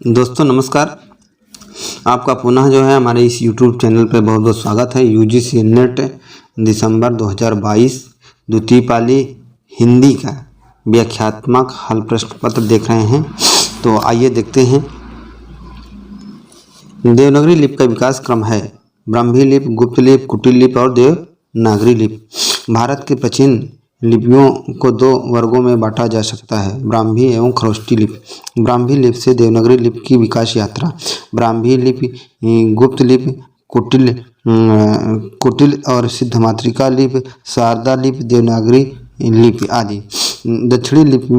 दोस्तों नमस्कार। आपका पुनः जो है हमारे इस YouTube चैनल पर बहुत बहुत स्वागत है। UGC नेट दिसंबर 2022 द्वितीय पाली हिंदी का व्याख्यात्मक हल प्रश्न पत्र देख रहे हैं। तो आइए देखते हैं। देवनागरी लिपि का विकास क्रम है ब्राह्मी लिपि, गुप्त लिपि, कुटिल लिपि और देवनागरी लिपि। भारत के प्राचीन लिपियों को दो वर्गों में बांटा जा सकता है, ब्राह्मी एवं खरोष्ठी लिपि। ब्राह्मी लिपि से देवनागरी लिपि की विकास यात्रा। ब्राह्मी लिपि, गुप्त लिपि, कुटिल और सिद्धमातृका लिपि, शारदा लिपि, देवनागरी लिपि आदि। दक्षिणी लिपि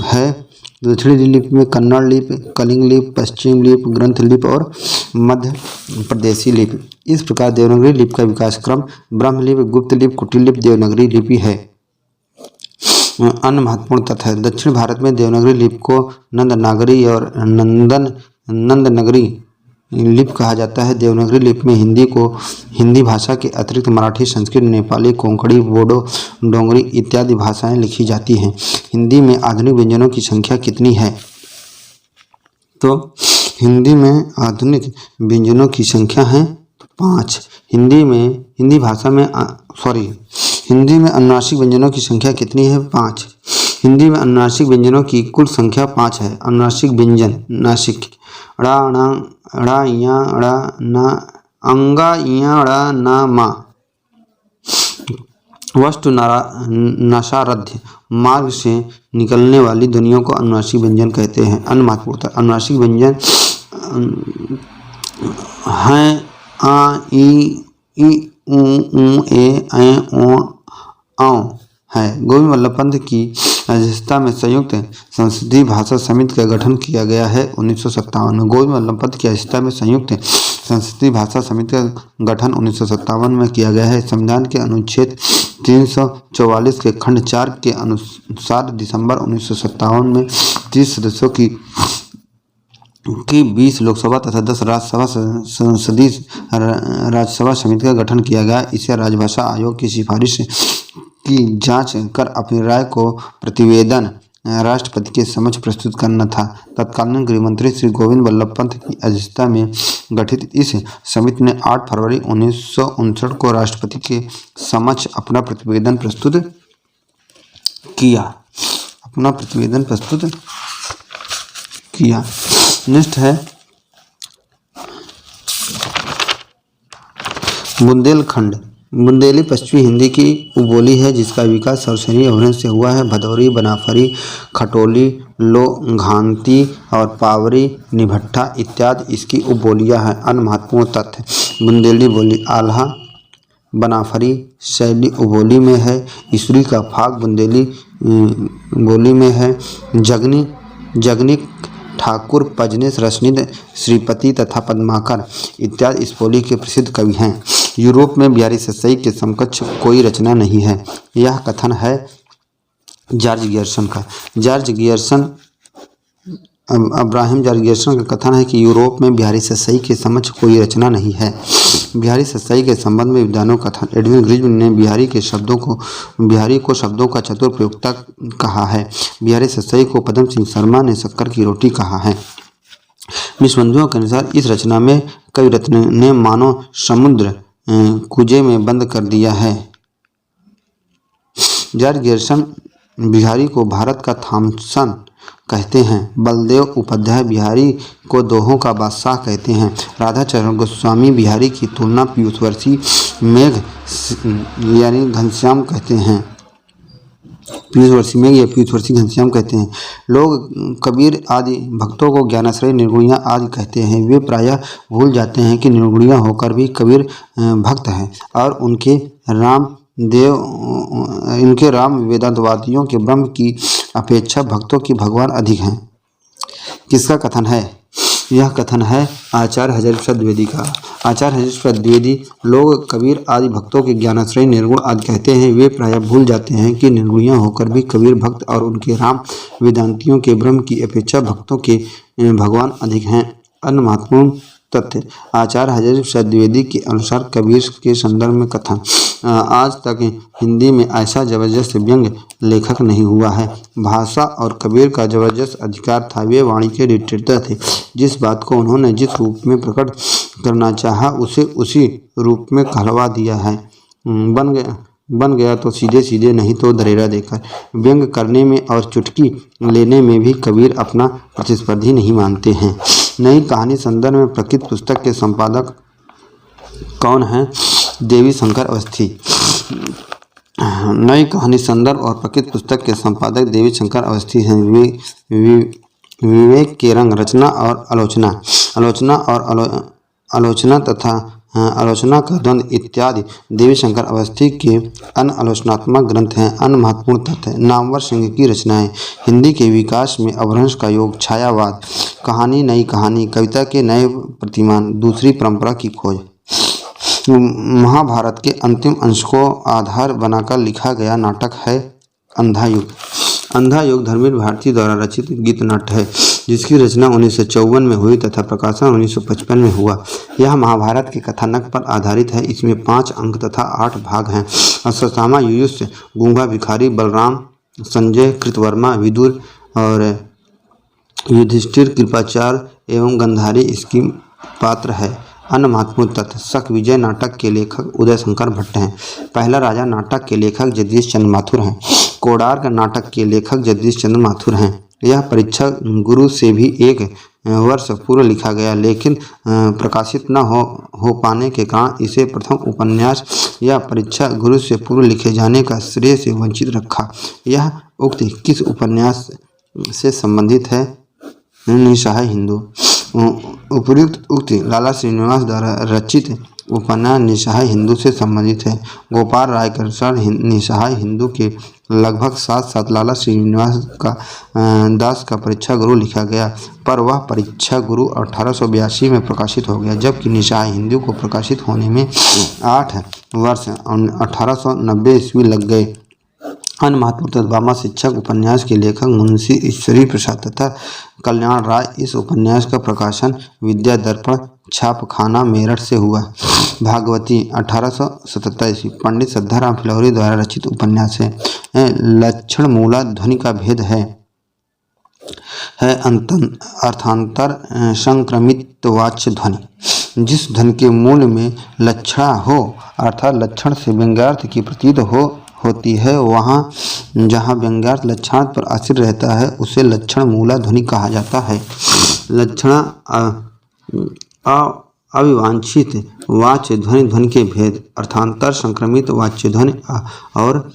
है। दक्षिणी लिपि में कन्नड़ लिपि, कलिंग लिपि, पश्चिम लिपि, ग्रंथ लिपि और मध्य प्रदेशी लिपि। इस प्रकार देवनागरी लिपि का विकास क्रम ब्राह्मी लिपि, गुप्त लिपि, कुटिल लिपि, देवनागरी लिपि है। अन्य महत्वपूर्ण तथ्य है। दक्षिण भारत में देवनागरी लिपि को नंदनागरी और नंदनगरी लिपि कहा जाता है। देवनागरी लिपि में हिंदी भाषा के अतिरिक्त मराठी, संस्कृत, नेपाली, कोंकणी, बोडो, डोंगरी इत्यादि भाषाएं लिखी जाती हैं। हिंदी में आधुनिक व्यंजनों की संख्या कितनी है? तो हिंदी में आधुनिक व्यंजनों की संख्या है 5। हिंदी में अनुनासिक व्यंजनों की संख्या कितनी है? 5। हिंदी में अनुनासिक व्यंजनों की कुल संख्या 5 है। अनुनासिक व्यंजन नासिक ड़ा ण य ड़ न अंगा य ड़ न मा। वस्तु नसारध्य मार्ग से निकलने वाली ध्वनियों को अनुनासिक व्यंजन कहते हैं। अन्य महत्वपूर्ण अनुनासिक व्यंजन हैं आ, ई, ऊ, ए, ओ, है। गोविंद वल्लभ पंत की अध्यक्षता में संयुक्त संसदीय भाषा समिति का गठन किया गया है 1957 में। गोविंद वल्लभ पंत की अध्यक्षता में संयुक्त संसदीय भाषा समिति का गठन 1957 में किया गया है। संविधान के अनुच्छेद 344 के खंड 4 के अनुसार दिसंबर 1957 में 30 सदस्यों की 20 लोकसभा तथा 10 राज्यसभा संसदीय राज्यसभा समिति का गठन किया गया। इसे राजभाषा आयोग की सिफारिश की जांच कर अपनी राय को प्रतिवेदन राष्ट्रपति के समक्ष प्रस्तुत करना था। तत्कालीन गृह मंत्री श्री गोविंद वल्लभ पंत की अध्यक्षता में गठित इस समिति ने 8 फरवरी 1959 को राष्ट्रपति के समक्ष अपना प्रतिवेदन प्रस्तुत किया। नेक्स्ट है बुंदेलखंड। बुंदेली पश्चिमी हिंदी की उपबोली है जिसका विकास सरसैनी अवरोध से हुआ है। भदौरी, बनाफरी, खटोली, लोघांती और पावरी, निभट्ठा इत्यादि इसकी उपबोलियां हैं। अन्य महत्वपूर्ण तथ्य। बुंदेली बोली आल्हा बनाफरी शैली उपबोली में है। ईश्वरी का फाग बुंदेली बोली में है। जगनी, ठाकुर, पजनेश, रसनिध, श्रीपति तथा पद्माकर इत्यादि इस बोली के प्रसिद्ध कवि हैं। यूरोप में बिहारी सतसई के समकक्ष कोई रचना नहीं है। यह कथन है जॉर्ज गियर्सन का। अब्राहम जॉर्ज गियर्सन का कथन है कि यूरोप में बिहारी सतसई के समक्ष कोई रचना नहीं है। बिहारी सतसई के संबंध में विद्वानों का कथन। एडविन ग्रिज्म ने बिहारी को शब्दों का चतुर प्रयोक्ता कहा है। बिहारी सतसई को पदम सिंह शर्मा ने शक्कर की रोटी कहा है। निबंधों के अनुसार इस रचना में कवि रत्न ने मानो समुद्र कुजे में बंद कर दिया है। जॉर्ज गियर्सन बिहारी को भारत का थॉमसन कहते हैं। बलदेव उपाध्याय बिहारी को दोहों का बादशाह कहते हैं। राधाचरण गोस्वामी बिहारी की तुलना पीयूषवर्षी मेघ यानी घनश्याम कहते हैं। पीयूषवर्षी मेघ या पीयूषवर्षी घनश्याम कहते हैं। लोग कबीर आदि भक्तों को ज्ञानाश्रय, निर्गुणिया आदि कहते हैं। वे प्रायः भूल जाते हैं कि निर्गुणिया होकर भी कबीर भक्त हैं और इनके राम वेदांतवादियों के ब्रह्म की अपेक्षा भक्तों की भगवान अधिक हैं। किसका कथन है? यह कथन है आचार्य हरिप्रसाद द्विवेदी का। आचार्य हरिप्रसाद द्विवेदी लोग कबीर आदि भक्तों के ज्ञानाश्रय, निर्गुण आदि कहते हैं। वे प्रायः भूल जाते हैं कि निर्गुणिया होकर भी कबीर भक्त और उनके राम वेदांतियों के ब्रह्म की अपेक्षा भक्तों के भगवान अधिक हैं। अन्य महत्वपूर्ण तथ्य। आचार्य हरिप्रसाद द्विवेदी के अनुसार कबीर के संदर्भ में कथन। आज तक हिंदी में ऐसा जबरदस्त व्यंग्य लेखक नहीं हुआ है। भाषा और कबीर का जबरदस्त अधिकार था। वे वाणी के डिक्टेटर थे। जिस बात को उन्होंने जिस रूप में प्रकट करना चाहा उसे उसी रूप में कहलवा दिया है। बन गया तो सीधे सीधे, नहीं तो दरेरा देकर। व्यंग करने में और चुटकी लेने में भी कबीर अपना प्रतिस्पर्धी नहीं मानते हैं। नई कहानी संदर्भ में प्रकृत पुस्तक के संपादक कौन हैं? देवी शंकर अवस्थी। नई कहानी संदर्भ और प्रकृत पुस्तक के संपादक देवी शंकर अवस्थी हैं। विवेक के रंग, रचना और आलोचना तथा आलोचना का द्वंद्व इत्यादि देवी शंकर अवस्थी के अन्य आलोचनात्मक ग्रंथ हैं। अन्य महत्वपूर्ण तथ्य: नामवर सिंह की रचनाएं, हिंदी के विकास में अपभ्रंश का योग, छायावाद, कहानी, नई कहानी, कविता के नए प्रतिमान, दूसरी परंपरा की खोज। महाभारत के अंतिम अंश को आधार बनाकर लिखा गया नाटक है अंधा युग। अंधा युग धर्मवीर भारती द्वारा रचित गीत नाट्य है, जिसकी रचना 1954 में हुई तथा प्रकाशन 1955 में हुआ। यह महाभारत के कथानक पर आधारित है। इसमें 5 अंक तथा 8 भाग हैं। अश्वत्थामा, युयुत्स, गूंगा भिखारी, बलराम, संजय, कृतवर्मा, विदुर और युधिष्ठिर, कृपाचार्य एवं गंधारी इसकी पात्र है। अन्य महत्वपूर्ण तथ्य: शक विजय नाटक के लेखक उदय शंकर भट्ट हैं। पहला राजा नाटक के लेखक जगदीश चंद्र माथुर हैं। कोणार्क नाटक के लेखक जगदीश चंद्र माथुर हैं। यह परीक्षा गुरु से भी 1 वर्ष पूर्व लिखा गया, लेकिन प्रकाशित न हो पाने के कारण इसे प्रथम उपन्यास या परीक्षा गुरु से पूर्व लिखे जाने का श्रेय से वंचित रखा। यह उक्ति किस उपन्यास से संबंधित है? निस्सहाय हिंदू। उपर्युक्त उक्ति लाला श्रीनिवास द्वारा रचित उपन्यास निस्सहाय हिंदू से संबंधित है। गोपाल राय के अनुसार निस्सहाय हिंदू के लगभग साथ लाला श्रीनिवास दास का परीक्षा गुरु लिखा गया, पर वह परीक्षा गुरु 1882 में प्रकाशित हो गया, जबकि निस्सहाय हिंदू को प्रकाशित होने में 8 वर्ष 1890 ईस्वी लग गए। अन्य महत्वपूर्ण भामा शिक्षक उपन्यास के लेखक मुंशी ईश्वरी प्रसाद तथा कल्याण राय। इस उपन्यास का प्रकाशन विद्या दर्पण छापखाना मेरठ से हुआ। भागवती 1877 ईस्वी पंडित श्रद्धाराम फिलौरी द्वारा रचित उपन्यास है। लक्षण मूला ध्वनि का भेद है अर्थांतर संक्रमित वाच्य ध्वनि। जिस ध्वनि के मूल में लक्षणा हो अर्थात लक्षण से व्यंग्यार्थ की प्रतीत होती है, वहाँ जहाँ व्यंग्यार्थ लक्षणार्थ पर आश्रित रहता है उसे लक्षण मूला ध्वनि कहा जाता है। लक्षणा अविवांछित वाच्य ध्वनि के भेद, अर्थांतर संक्रमित वाच्य ध्वनि और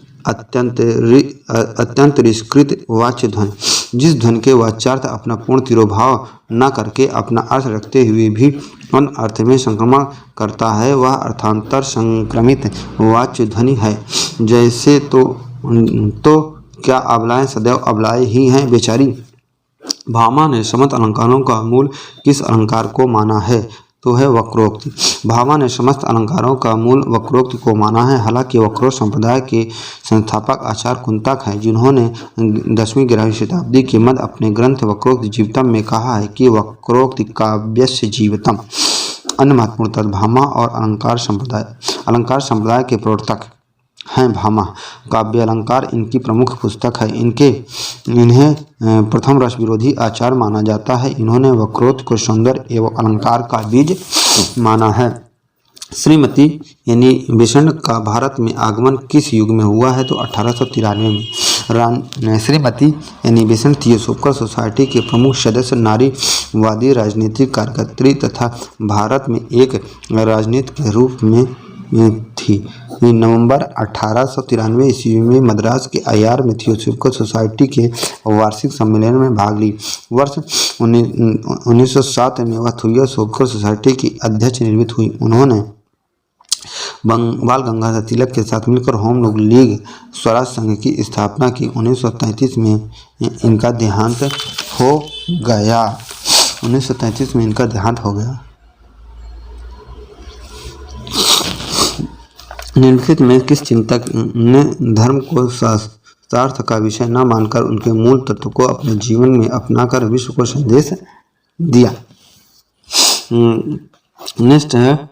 अत्यंतरिष्कृत वाच्य ध्वनि। जिस ध्वनि के वाच्यार्थ अपना पूर्ण तिरोभाव न करके अपना अर्थ रखते हुए भी अन्य अर्थ में संक्रमण करता है, वह अर्थांतर संक्रमित वाच्य ध्वनि है। जैसे तो क्या अबलाएं सदैव अबलाएं ही हैं बेचारी। भामा ने समस्त अलंकारों का मूल किस अलंकार को माना है? तो है वक्रोक्ति। भामा ने समस्त अलंकारों का मूल वक्रोक्ति को माना है। हालांकि वक्रोक्त संप्रदाय के संस्थापक आचार्य कुंतक हैं, जिन्होंने 10वीं-11वीं शताब्दी के मध्य अपने ग्रंथ वक्रोक्ति जीवितम में कहा है कि वक्रोक्ति काव्यस्य जीवितम। अन्य महत्वपूर्ण तथ्य: भामा और अलंकार संप्रदाय के प्रवर्तक हैं। भामा काव्य अलंकार इनकी प्रमुख पुस्तक है। इन्हें प्रथम रस विरोधी आचार्य माना जाता है। इन्होंने वक्रोक्ति को सौंदर्य एवं अलंकार का बीज माना है। श्रीमती यानी बेसन का भारत में आगमन किस युग में हुआ है? तो 1893 में। श्रीमती यानी बेसन थियोसोफिकल सोसाइटी के प्रमुख सदस्य, नारीवादी राजनीतिक कार्यकर्त्री तथा भारत में एक राजनीति के रूप में थी। नवंबर 1893 ईस्वी में मद्रास के आईआर में थियोसोफिकल सोसाइटी के वार्षिक सम्मेलन में भाग ली। वर्ष 1907 में वह थियोसोफिकल सोसाइटी की अध्यक्ष निर्मित हुई। उन्होंने बाल गंगाधर तिलक के साथ मिलकर होम रूल लीग स्वराज संघ की स्थापना की। 1933 में इनका देहांत हो गया। 1933 में इनका देहांत हो गया। निम्नलिखित में किस चिंतक ने धर्म को शास्त्रार्थ का विषय न मानकर उनके मूल तत्व को अपने जीवन में अपनाकर विश्व को संदेश दिया? नेक्स्ट है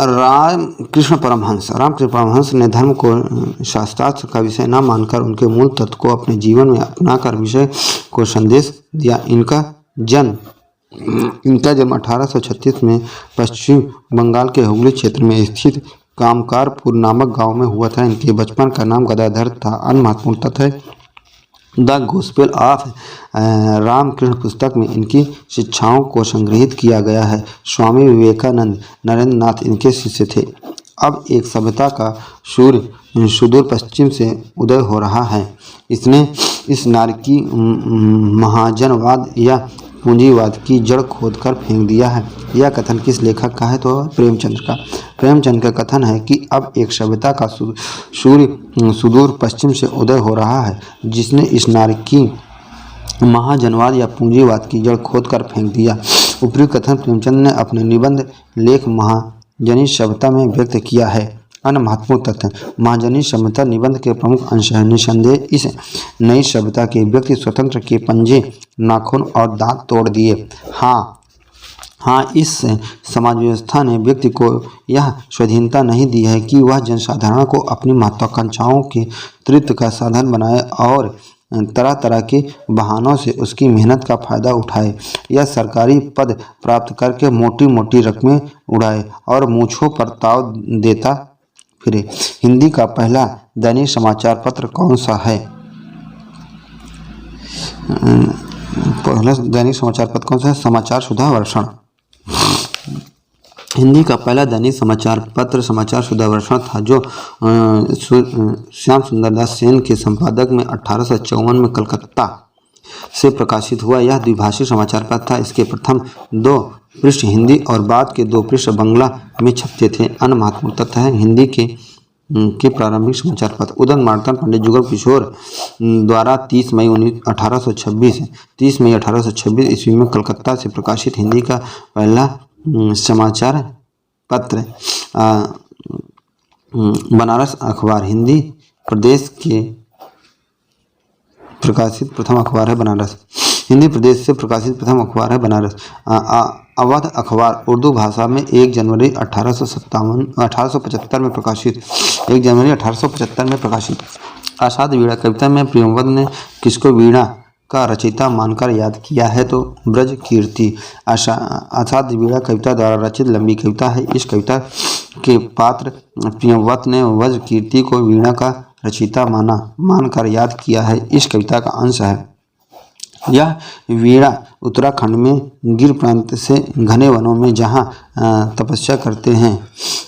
रामकृष्ण परमहंस ने धर्म को शास्त्रार्थ का विषय न मानकर उनके मूल तत्व को अपने जीवन में अपनाकर विषय को संदेश दिया। इनका जन्म 1836 में पश्चिम बंगाल के हुगली क्षेत्र में स्थित कामकारपुर नामक गांव में हुआ था। इनके बचपन का नाम गदाधर था। अन्य महत्वपूर्ण तथ्य है, द गॉस्पेल ऑफ रामकृष्ण पुस्तक में इनकी शिक्षाओं को संग्रहित किया गया है। स्वामी विवेकानंद नरेंद्र नाथ इनके शिष्य थे। अब एक सभ्यता का सूर्य सुदूर पश्चिम से उदय हो रहा है। इसने इस नारकी महाजनवाद या पूंजीवाद की जड़ खोदकर फेंक दिया है। यह कथन किस लेखक का है? तो प्रेमचंद्र का। प्रेमचंद का कथन है कि अब एक सभ्यता का सूर्य सुदूर पश्चिम से उदय हो रहा है, जिसने इस नारकी महाजनवाद या पूंजीवाद की जड़ खोदकर फेंक दिया। उपयुक्त कथन प्रेमचंद ने अपने निबंध लेख महाजनी सभ्यता में व्यक्त किया है। अन्य महत्वपूर्ण तथ्य, महाजनी सभ्यता निबंध के प्रमुख अंश है। निसंदेह इस नई सभ्यता के व्यक्ति स्वतंत्र के पंजे, नाखून और दांत तोड़ दिए। हाँ, इस समाज व्यवस्था ने व्यक्ति को यह स्वाधीनता नहीं दी है कि वह जनसाधारण को अपनी महत्वाकांक्षाओं के तृप्ति का साधन बनाए और तरह तरह के बहानों से उसकी मेहनत का फायदा उठाए। यह सरकारी पद प्राप्त करके मोटी मोटी रकमें उड़ाए और मूंछों पर ताव देता फिरे। हिंदी का पहला दैनिक समाचार पत्र कौन सा है? पहला दैनिक समाचार पत्र कौन सा है? समाचार सुधा वर्षण। हिंदी का पहला दैनिक समाचार पत्र समाचार सुधा वर्षण था, जो श्याम सुंदर दास सेन के संपादक में 1854 में कलकत्ता से प्रकाशित हुआ। यह द्विभाषी समाचार पत्र था। इसके प्रथम 2 पृष्ठ हिंदी और बाद के 2 पृष्ठ बंगला में छपते थे। अन्य महत्वपूर्ण तथ्य है, हिंदी के प्रारंभिक समाचार पत्र उदंत मार्तंड पंडित जुगल किशोर द्वारा 30 मई 1826 ईस्वी में कलकत्ता से प्रकाशित हिंदी का पहला समाचार पत्र बनारस अखबार हिंदी प्रदेश के प्रकाशित प्रथम अखबार है बनारस। हिंदी प्रदेश से प्रकाशित प्रथम अखबार है बनारस। अवध अखबार उर्दू भाषा में 1 जनवरी 1875 में प्रकाशित। 1 जनवरी 1875 में प्रकाशित। आषाढ़ वीणा कविता में प्रियंवद ने किसको वीणा का रचयिता मानकर याद किया है? तो ब्रज कीर्ति। आषाढ़ वीणा कविता द्वारा रचित लंबी कविता है। इस कविता के पात्र प्रियंवद ने ब्रज कीर्ति को वीणा का रचयिता मानकर याद किया है। इस कविता का अंश है, यह वीणा उत्तराखंड में गिर प्रांत से घने वनों में जहाँ तपस्या करते हैं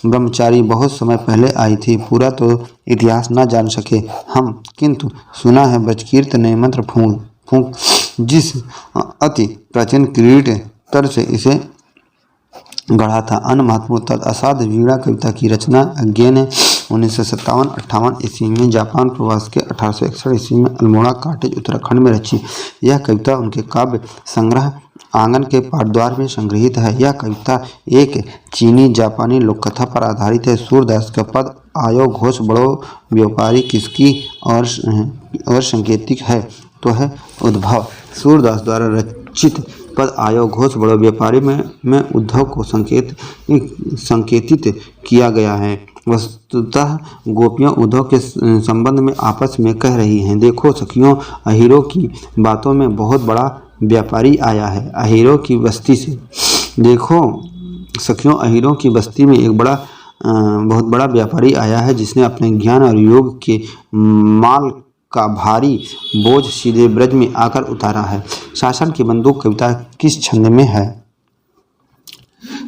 ब्रह्मचारी बहुत समय पहले आई थी। पूरा तो इतिहास न जान सके हम, किंतु सुना है ब्रजकीर्त ने मंत्र फूंक जिस अति प्राचीन क्रीट तर से इसे गढ़ा था। अन्य महत्वपूर्ण तथ्य, अषाढ़ वीणा कविता की रचना अज्ञे ने 1957-58 ईस्वी में जापान प्रवास के 1861 ईस्वी में अल्मोड़ा कॉटेज उत्तराखंड में रची। यह कविता उनके काव्य संग्रह आंगन के पाठद्वार में संग्रहित है। यह कविता एक चीनी जापानी लोककथा पर आधारित है। सूरदास का पद आयो घोष बड़ो व्यापारी किसकी और संकेतिक है? तो है उद्भव। सूरदास द्वारा रचित पद आयो घोष बड़ो व्यापारी में उद्धव को संकेतित किया गया है। वस्तुतः गोपियाँ उद्धव के संबंध में आपस में कह रही हैं, देखो सखियों, अहीरों की बातों में बहुत बड़ा व्यापारी आया है। अहीरों की बस्ती से देखो सखियों, अहीरों की बस्ती में एक बहुत बड़ा व्यापारी आया है, जिसने अपने ज्ञान और योग के माल का भारी बोझ सीधे ब्रज में आकर उतारा है। शासन की बंदूक कविता किस छंद में है?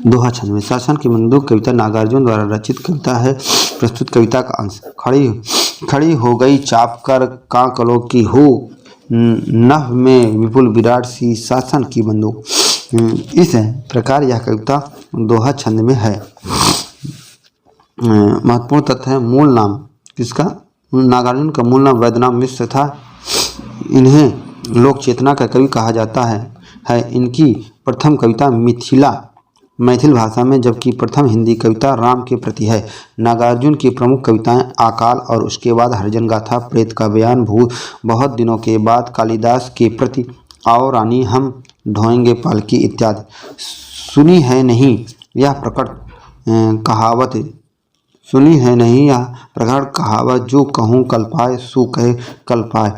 दोहा छंद में। शासन की बंदूक कविता नागार्जुन द्वारा रचित कविता है। प्रस्तुत कविता का अंश, खड़ी हो गई चाप कर कांकलों की हो, नभ में विपुल विराट सी शासन की बंदूक। इस प्रकार यह कविता दोहा छंद में है। महत्वपूर्ण तथ्य है, मूल नाम किसका? नागार्जुन का मूल नाम वैद्यनाथ मिश्र था। इन्हें लोक चेतना का कवि कहा जाता है। इनकी प्रथम कविता मैथिल भाषा में, जबकि प्रथम हिंदी कविता राम के प्रति है। नागार्जुन की प्रमुख कविताएं आकाल और उसके बाद हरिजन गाथा, प्रेत का बयान, बहुत दिनों के बाद, कालिदास के प्रति, आओ रानी हम ढोएंगे पालकी इत्यादि। सुनी है नहीं यह प्रकट कहावत सुनी है नहीं, यह प्रकट कहावत जो कहूँ कल पाए, सो कहे कल पाए।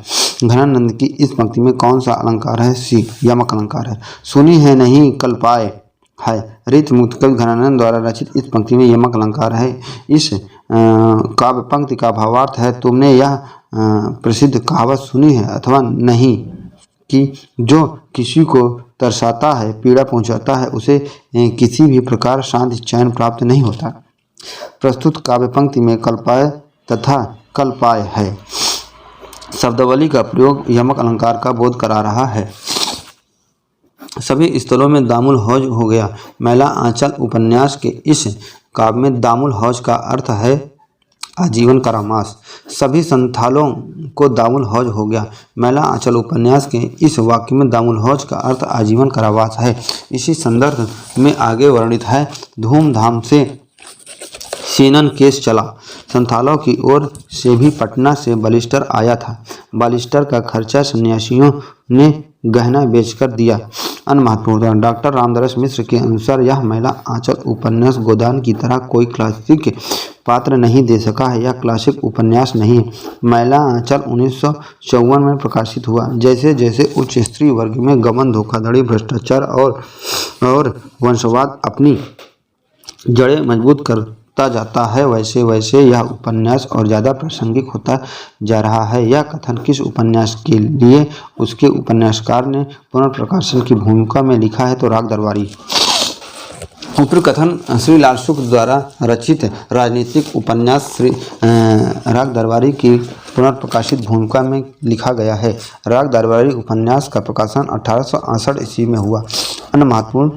घनानंद की इस पंक्ति में कौन सा अलंकार है? सी, यमक अलंकार है। सुनी है नहीं कल पाए है। रीतिमुक्त कवि घनानंद द्वारा रचित इस पंक्ति में यमक अलंकार है। इस काव्य पंक्ति का भावार्थ है, तुमने यह प्रसिद्ध कहावत सुनी है अथवा नहीं कि जो किसी को तरसाता है, पीड़ा पहुंचाता है, उसे किसी भी प्रकार शांति चैन प्राप्त नहीं होता। प्रस्तुत काव्य पंक्ति में कल्पाय तथा कल्पाय है शब्दावली का प्रयोग यमक अलंकार का बोध करा रहा है। सभी स्थलों में दामुल हौज हो गया। मैला आंचल उपन्यास के इस काव्य में दामुल हौज का अर्थ है आजीवन कारावास। सभी संथालों को दामुल हौज हो गया। मैला आंचल उपन्यास के इस वाक्य में दामुल हौज का अर्थ आजीवन कारावास है। इसी संदर्भ में आगे वर्णित है, धूमधाम से सेनन केस चला। संथालों की ओर से भी पटना से बालिस्टर आया था। बालिस्टर का खर्चा सन्यासियों ने गहना बेचकर दिया। अन्य महत्वपूर्ण डॉक्टर रामदास मिश्र के अनुसार यह मैला आंचल उपन्यास गोदान की तरह कोई क्लासिक पात्र नहीं दे सका है। यह क्लासिक उपन्यास नहीं है। मैला आंचल 1954 में प्रकाशित हुआ। जैसे जैसे उच्च स्त्री वर्ग में गबन, धोखाधड़ी, भ्रष्टाचार और वंशवाद अपनी जड़ें मजबूत करता जाता है, वैसे वैसे यह उपन्यास और ज़्यादा प्रासंगिक होता जा रहा है। यह कथन किस उपन्यास के लिए उसके उपन्यासकार ने पुनर्प्रकाशन की भूमिका में लिखा है तो राग दरबारी। उपरोक्त कथन श्री लाल शुक्ल द्वारा रचित राजनीतिक उपन्यास श्री राग दरबारी की पुनर्प्रकाशित भूमिका में लिखा गया है। राग दरबारी उपन्यास का प्रकाशन 1868 ईस्वी में हुआ। अन्य महत्वपूर्ण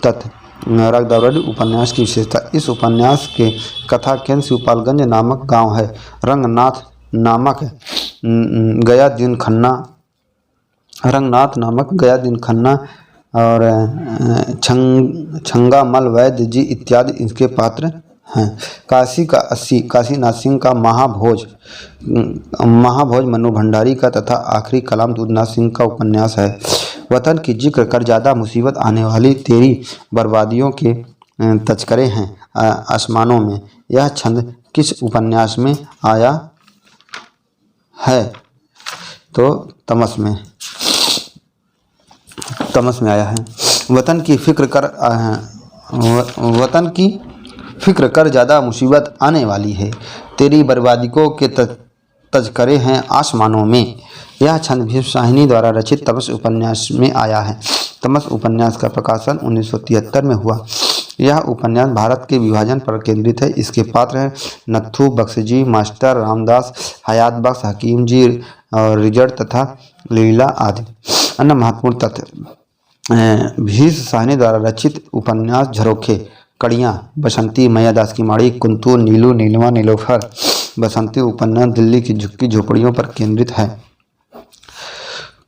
तथ्य राग दरबारी उपन्यास की विशेषता, इस उपन्यास के कथा केंद्र शिवपालगंज नामक गांव है। रंगनाथ नामक गया दिन खन्ना और छंगामल वैद्य जी इत्यादि इनके पात्र हैं। काशीनाथ सिंह का महाभोज मनु भंडारी का तथा आखिरी कलाम दूधनाथ सिंह का उपन्यास है। वतन की जिक्र कर ज़्यादा मुसीबत आने वाली, तेरी बर्बादियों के तस्करे हैं आसमानों में। यह छंद किस उपन्यास में आया है? तो तमस में आया है। वतन की फिक्र कर ज़्यादा मुसीबत आने वाली है, तेरी बर्बादियों के तस्करे हैं आसमानों में। यह छंद भीष्म साहिनी द्वारा रचित तमस उपन्यास में आया है। तमस उपन्यास का प्रकाशन 1973 में हुआ। यह उपन्यास भारत के विभाजन पर केंद्रित है। इसके पात्र हैं नत्थू, बख्शी, मास्टर रामदास, हयात बख्श, हकीम जी और रिजर्ट तथा लीला आदि। अन्य महत्वपूर्ण तथ्य, भीष्म साहिनी द्वारा रचित उपन्यास झरोखे, कड़ियाँ, बसंती, मैयादास की माड़ी, कुंतु, नीलू, नीलमा, नीलोफर, बसंती उपन्यास दिल्ली की झुग्गी झोपड़ियों पर केंद्रित है।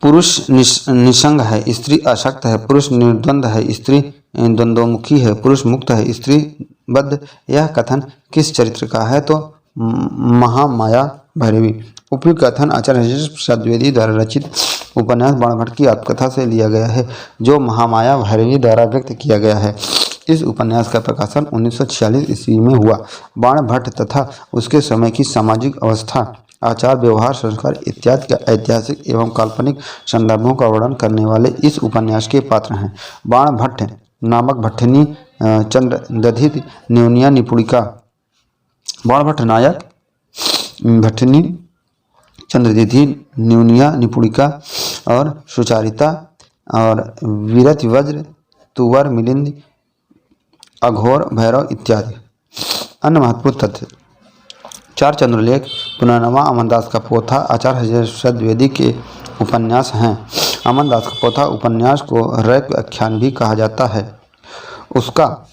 पुरुष निसंग है, स्त्री अशक्त है, पुरुष निर्द्वंद है, स्त्री द्वंद्वमुखी है, पुरुष मुक्त है, स्त्री बद्ध। यह कथन किस चरित्र का है? तो महामाया भैरवी। उपयुक्त कथन आचार्य प्रसाद द्विवेदी द्वारा रचित उपन्यास बाणभट्ट की आत्मकथा से लिया गया है, जो महामाया भैरवी द्वारा व्यक्त किया गया है। इस उपन्यास का प्रकाशन 1946 ईस्वी में हुआ। बाणभट्ट तथा उसके समय की सामाजिक अवस्था, आचार व्यवहार, संस्कार इत्यादि के ऐतिहासिक एवं काल्पनिक संदर्भों का वर्णन करने वाले इस उपन्यास के पात्र हैं। बाणभट्ट नामक भट्टिनी चंद्रदधित न्यूनिया निपुणिका, बाणभट्ट नायक भट्टिनी चंद्रदधि न्यूनिया निपुणिका और सुचारिता और वीरति वज्र, तुवर, मिलिंद, अघोर, भैरव इत्यादि। अन्य महत्वपूर्ण तथ्य, चार चंद्रलेख, पुनर्नवा अमरदास का पोथा आचार्य प्रसाद द्विवेदी के उपन्यास हैं। अमरदास का पोथा उपन्यास को रैक व्याख्यान भी कहा जाता है। उसका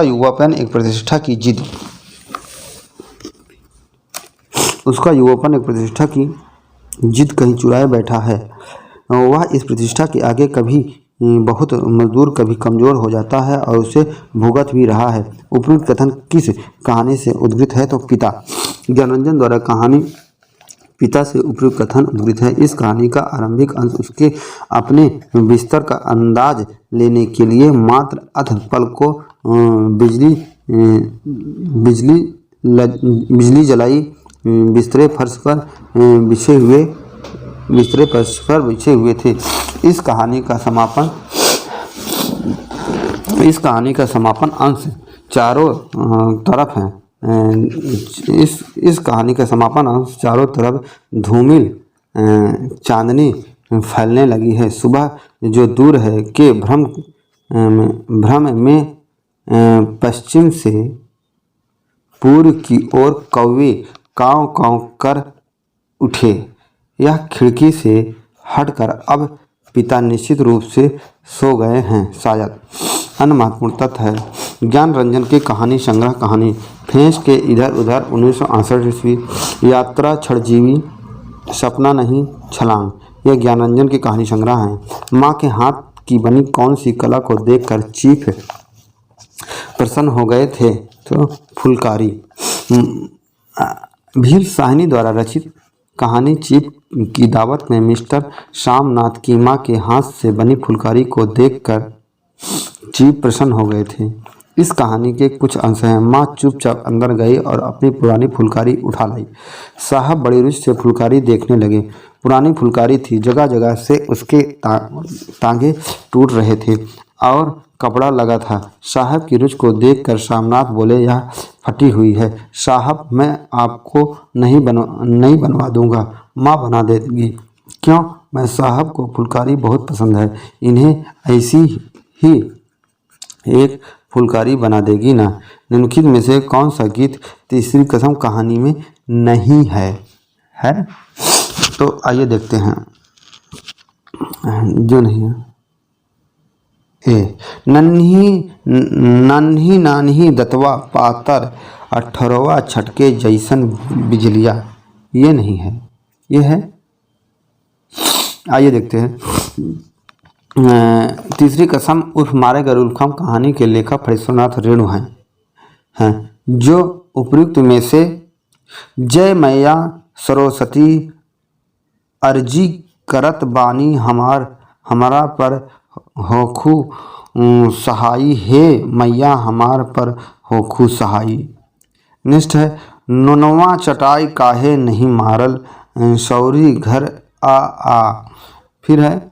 युवापन एक प्रतिष्ठा की जिद कहीं चुराए बैठा है। वह इस प्रतिष्ठा के आगे कभी बहुत मजदूर, कभी कमज़ोर हो जाता है और उसे भुगत भी रहा है। उपयुक्त कथन किस कहानी से उद्गृत है? तो पिता। ज्ञानरंजन द्वारा कहानी पिता से उपयुक्त कथन उद्धृत है। इस कहानी का आरंभिक अंश उसके अपने बिस्तर का अंदाज लेने के लिए मात्र अध पल को बिजली जलाई बिस्तरे फर्श पर बिछे हुए थे। इस कहानी का समापन अंश चारों तरफ है। इस कहानी का समापन अंश चारों तरफ धूमिल चांदनी फैलने लगी है। सुबह जो दूर है के भ्रम में पश्चिम से पूर्व की ओर कौवे काँव काँव कर उठे। यह खिड़की से हटकर अब पिता निश्चित रूप से सो गए हैं। शायद अन्य महत्वपूर्ण तथ्य है। ज्ञान रंजन की कहानी संग्रह कहानी फेंस के इधर उधर 1968 ईस्वी। यात्रा क्षणजीवी सपना नहीं छलांग। यह ज्ञान रंजन की कहानी संग्रह है। माँ के हाथ की बनी कौन सी कला को देखकर चीफ प्रसन्न हो गए थे? तो फुलकारी। भील साहनी द्वारा रचित कहानी चीफ की दावत में मिस्टर श्यामनाथ की माँ के हाथ से बनी फुलकारी को देखकर चीफ प्रसन्न हो गए थे। इस कहानी के कुछ अंश हैं। माँ चुपचाप अंदर गई और अपनी पुरानी फुलकारी उठा लाई। साहब बड़ी रुचि से फुलकारी देखने लगे। पुरानी फुलकारी थी, जगह जगह से उसके टांगे टूट रहे थे और कपड़ा लगा था। साहब की रुचि को देखकर श्यामनाथ बोले, यह फटी हुई है साहब, मैं आपको नहीं बनवा दूंगा, माँ बना देगी। क्यों? मैं साहब को फुलकारी बहुत पसंद है, इन्हें ऐसी ही एक फुलकारी बना देगी ना। निम्नलिखित में से कौन सा गीत तीसरी कसम कहानी में नहीं है? तो आइए देखते हैं जो नहीं है। नन्ही नान्ही दतवा पातर 18वां छटके जैसन बिजलिया, ये नहीं है, ये है। आइए देखते हैं। तीसरी कसम उर्फ मारे गरुल खम कहानी के लेखक फणीश्वरनाथ रेणु हैं जो उपयुक्त में से जय मैया सरस्वती अर्जी करत बानी हमारा पर होखू सहाई, हे मैया हमार पर होखू सहाई। निष्ठ है। नौनवा चटाई काहे नहीं मारल, सौरी घर आ। फिर है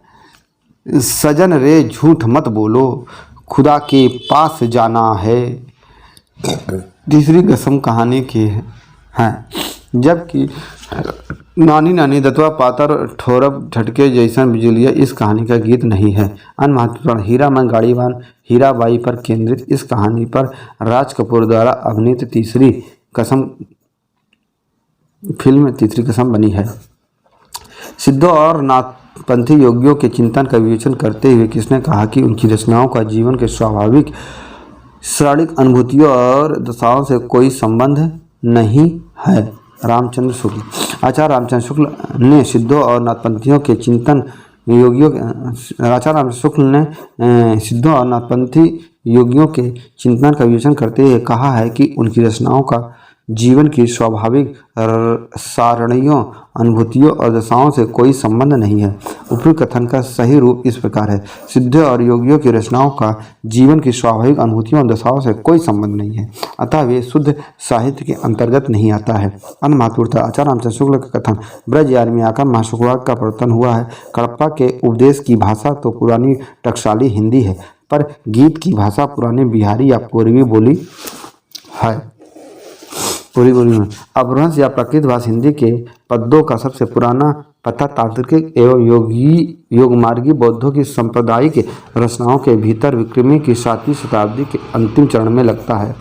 सजन रे झूठ मत बोलो, खुदा के पास जाना है। तीसरी कसम कहानी की है। जबकि नानी नानी दतवा पातर ठोरब झटके जैसन बिजलिया इस कहानी का गीत नहीं है। अन्य महत्वपूर्ण हीरा में गाड़ीवान हीराबाई पर केंद्रित इस कहानी पर राज कपूर द्वारा अभिनीत तीसरी कसम फिल्म तीसरी कसम बनी है। सिद्धों और नाथपंथी योगियों के चिंतन का विवेचन करते हुए किसने कहा कि उनकी रचनाओं का जीवन के स्वाभाविक शारीरिक अनुभूतियों और दशाओं से कोई संबंध नहीं है? रामचंद्र शुक्ल। आचार्य रामचंद्र शुक्ल ने सिद्धों और नाथपंथियों के चिंतन सिद्धों और नाथपंथी योगियों के चिंतन का विवेचन करते हुए कहा है कि उनकी रचनाओं का जीवन की स्वाभाविक सारणियों अनुभूतियों और दशाओं से कोई संबंध नहीं है। उपयुक्त कथन का सही रूप इस प्रकार है। सिद्धों और योगियों की रचनाओं का जीवन की स्वाभाविक अनुभूतियों और दशाओं से कोई संबंध नहीं है, अतः वे शुद्ध साहित्य के अंतर्गत नहीं आता है। अन्य महत्वपूर्ण आचार्य रामचंद्र शुक्ल का कथन ब्रज यार में आकर महाशुक्रवार का प्रवर्तन हुआ है। कडप्पा के उपदेश की भाषा तो पुरानी टकसाली हिंदी है, पर गीत की भाषा पुरानी बिहारी या पूर्वी बोली है। पूरी बोली में अपभ्रंश या प्राकृत भाषा हिंदी के पद्यों का सबसे पुराना पता तांत्रिक एवं योगमार्गी बौद्धों की सांप्रदायिक रचनाओं के भीतर विक्रमी की 7वीं शताब्दी के अंतिम चरण में लगता है।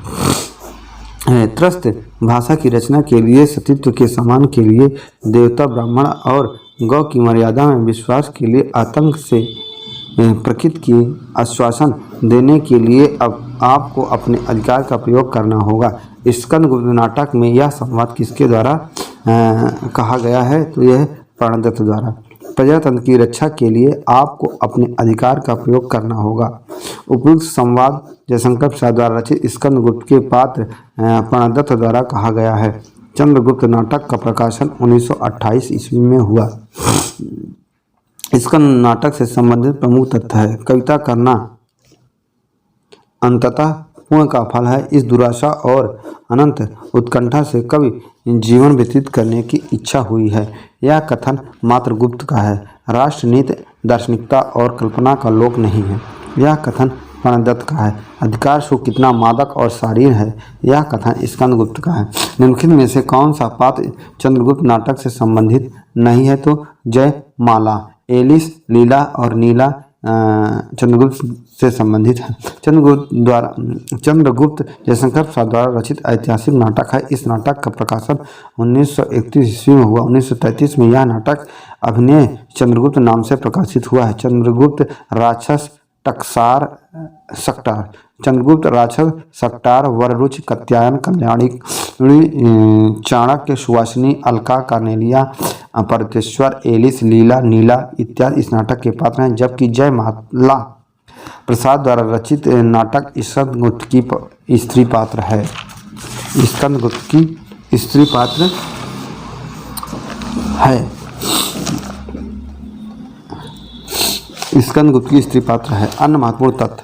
त्रस्त भाषा की रचना के लिए सतीत्व के सम्मान के लिए देवता ब्राह्मण और गौ की मर्यादा में विश्वास के लिए आतंक से प्रकृति की आश्वासन देने के लिए अब आपको अपने अधिकार का प्रयोग करना होगा। स्कंदगुप्त नाटक में यह संवाद किसके द्वारा कहा गया है? तो यह प्राणदत्त द्वारा। प्रजातंत्र की रक्षा के लिए आपको अपने अधिकार का प्रयोग करना होगा। उपयुक्त संवाद जयशंकर प्रसाद द्वारा रचित स्कंदगुप्त के पात्र प्राणदत्त द्वारा कहा गया है। चंद्रगुप्त नाटक का प्रकाशन 1928 ईस्वी में हुआ। इसका नाटक से संबंधित प्रमुख तथ्य है, कविता करना अंततः पुण्य का फल है। इस दुराशा और अनंत उत्कंठा से कवि जीवन व्यतीत करने की इच्छा हुई है। यह कथन मात्र गुप्त का है, राष्ट्रनीति, दार्शनिकता और कल्पना का लोक नहीं है। यह कथन प्रणदत्त का है। अधिकार सुख कितना मादक और शारीर है, यह कथन स्कंदगुप्त का है। निम्नलिखित में से कौन सा पात्र चंद्रगुप्त नाटक से संबंधित नहीं है? तो जयमाला, एलिस, लीला और नीला चंद्रगुप्त से संबंधित है। चंद्रगुप्त जयशंकर प्रसाद द्वारा रचित ऐतिहासिक नाटक है। इस नाटक का प्रकाशन 1931 ईस्वी में हुआ। 1933 में यह नाटक अभिनय चंद्रगुप्त नाम से प्रकाशित हुआ है। चंद्रगुप्त राक्षस टकसार सकटार, चंद्रगुप्त राक्षस सकटार, वररुचि, कात्यायन, कल्याणी, चाणक्य, सुवासिनी, अलका, कार्नेलिया, परतेश्वर, एलिस, लीला, नीला इत्यादि इस नाटक के पात्र हैं। जबकि जयमाला प्रसाद द्वारा रचित नाटक स्कंदगुप्त की स्त्री पात्र है। स्कंदगुप्त की स्त्री पात्र है। स्कंदगुप्त की स्त्री पात्र है। अन्य महत्वपूर्ण तथ्य।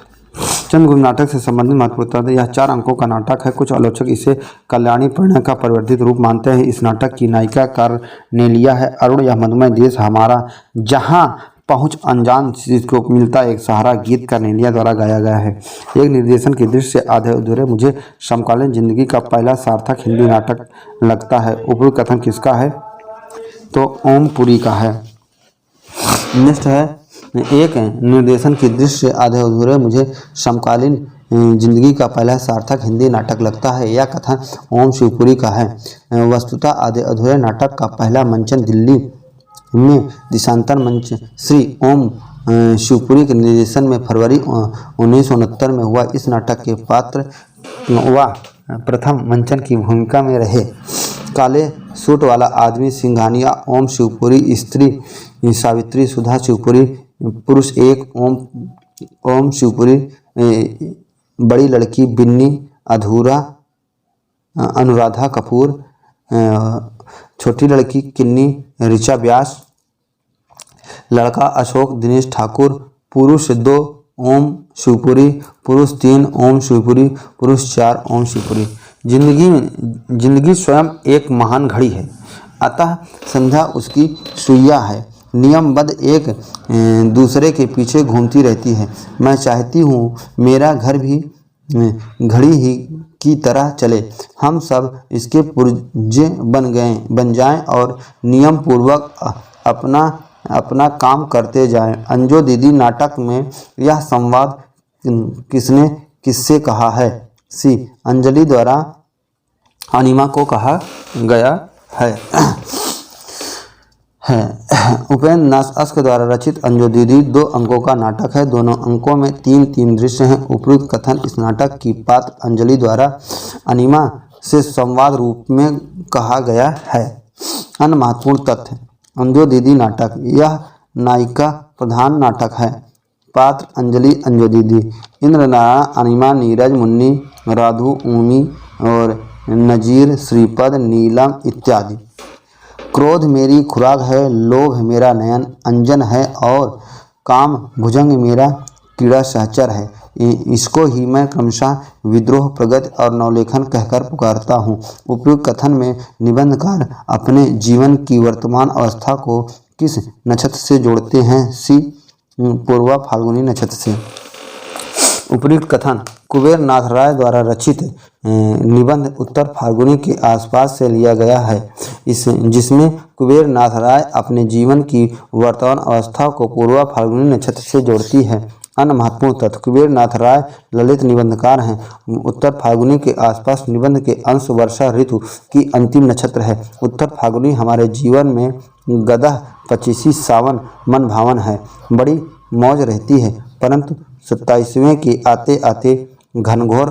चंद्रगुप्त नाटक से संबंधित महत्वपूर्ण तथ्य। यह 4 अंकों का नाटक है। कुछ आलोचक इसे कल्याणी परिणय का परिवर्तित रूप मानते हैं। इस नाटक की नायिका कार्नेलिया है। अरुण यह मधुमय देश हमारा, जहां पहुंच अनजान चीज को मिलता एक सहारा, गीत कार्नेलिया द्वारा गाया गया है। एक निर्देशन की दृष्टि से आधे अधूरे मुझे समकालीन जिंदगी का पहला सार्थक हिंदी नाटक लगता है। उपयुक्त कथन किसका है? तो ओमपुरी का है। नेक्स्ट है, एक निर्देशन की दृष्टि से आधे अधूरे मुझे समकालीन जिंदगी का पहला सार्थक हिंदी नाटक लगता है। यह कथन ओम शिवपुरी का है। वस्तुतः आधे अधूरे नाटक का पहला मंचन दिल्ली में दिशांतर मंच श्री ओम शिवपुरी के निर्देशन में फरवरी 1969 में हुआ। इस नाटक के पात्र व प्रथम मंचन की भूमिका में रहे काले सूट वाला आदमी सिंघानिया ओम शिवपुरी, स्त्री सावित्री सुधा शिवपुरी, पुरुष एक ओम शिवपुरी, बड़ी लड़की बिन्नी अधूरा अनुराधा कपूर, छोटी लड़की किन्नी ऋचा व्यास, लड़का अशोक दिनेश ठाकुर, पुरुष 2 ओम शिवपुरी, पुरुष 3 ओम शिवपुरी, पुरुष 4 ओम शिवपुरी। जिंदगी स्वयं एक महान घड़ी है, अतः संध्या उसकी सुइया है। नियमबद्ध एक दूसरे के पीछे घूमती रहती है। मैं चाहती हूँ मेरा घर भी घड़ी ही की तरह चले, हम सब इसके पुर्जे बन जाएं और नियम पूर्वक अपना काम करते जाएं। अंजो दीदी नाटक में यह संवाद किसने किससे कहा है? सी अंजलि द्वारा अनिमा को कहा गया है। उपेंद्र नाथ अस्क द्वारा रचित अंजो दीदी 2 अंकों का नाटक है। दोनों अंकों में 3-3 दृश्य हैं। उपयुक्त कथन इस नाटक की पात्र अंजलि द्वारा अनिमा से संवाद रूप में कहा गया है। अन्य महत्वपूर्ण तथ्य। अंजो दीदी नाटक यह नायिका प्रधान नाटक है। पात्र अंजलि, अंजो दीदी, इंद्रनारायण, अनिमा, नीरज, मुन्नी, राधु, ऊमी और नजीर, श्रीपद, नीलम इत्यादि। क्रोध मेरी खुराक है, लोभ मेरा नयन अंजन है और काम भुजंग मेरा कीड़ा सहचर है। इसको ही मैं क्रमशः विद्रोह, प्रगति और नवलेखन कहकर पुकारता हूँ। उपयुक्त कथन में निबंधकार अपने जीवन की वर्तमान अवस्था को किस नक्षत्र से जोड़ते हैं? सी पूर्वा फाल्गुनी नक्षत्र से। उपयुक्त कथन कुबेर नाथ राय द्वारा रचित निबंध उत्तर फाल्गुनी के आसपास से लिया गया है, जिसमें कुबेर नाथ राय अपने जीवन की वर्तमान अवस्था को पूर्वा फाल्गुनी नक्षत्र से जोड़ती है। अन्य महत्वपूर्ण तथ्य। कुबेर नाथ राय ललित निबंधकार हैं। उत्तर फाल्गुनी के आसपास निबंध के अंश वर्षा ऋतु की अंतिम नक्षत्र है। उत्तर फाल्गुनी हमारे जीवन में गदह 25 सावन मन भावन है। बड़ी मौज रहती है, परंतु 27वें के आते आते घनघोर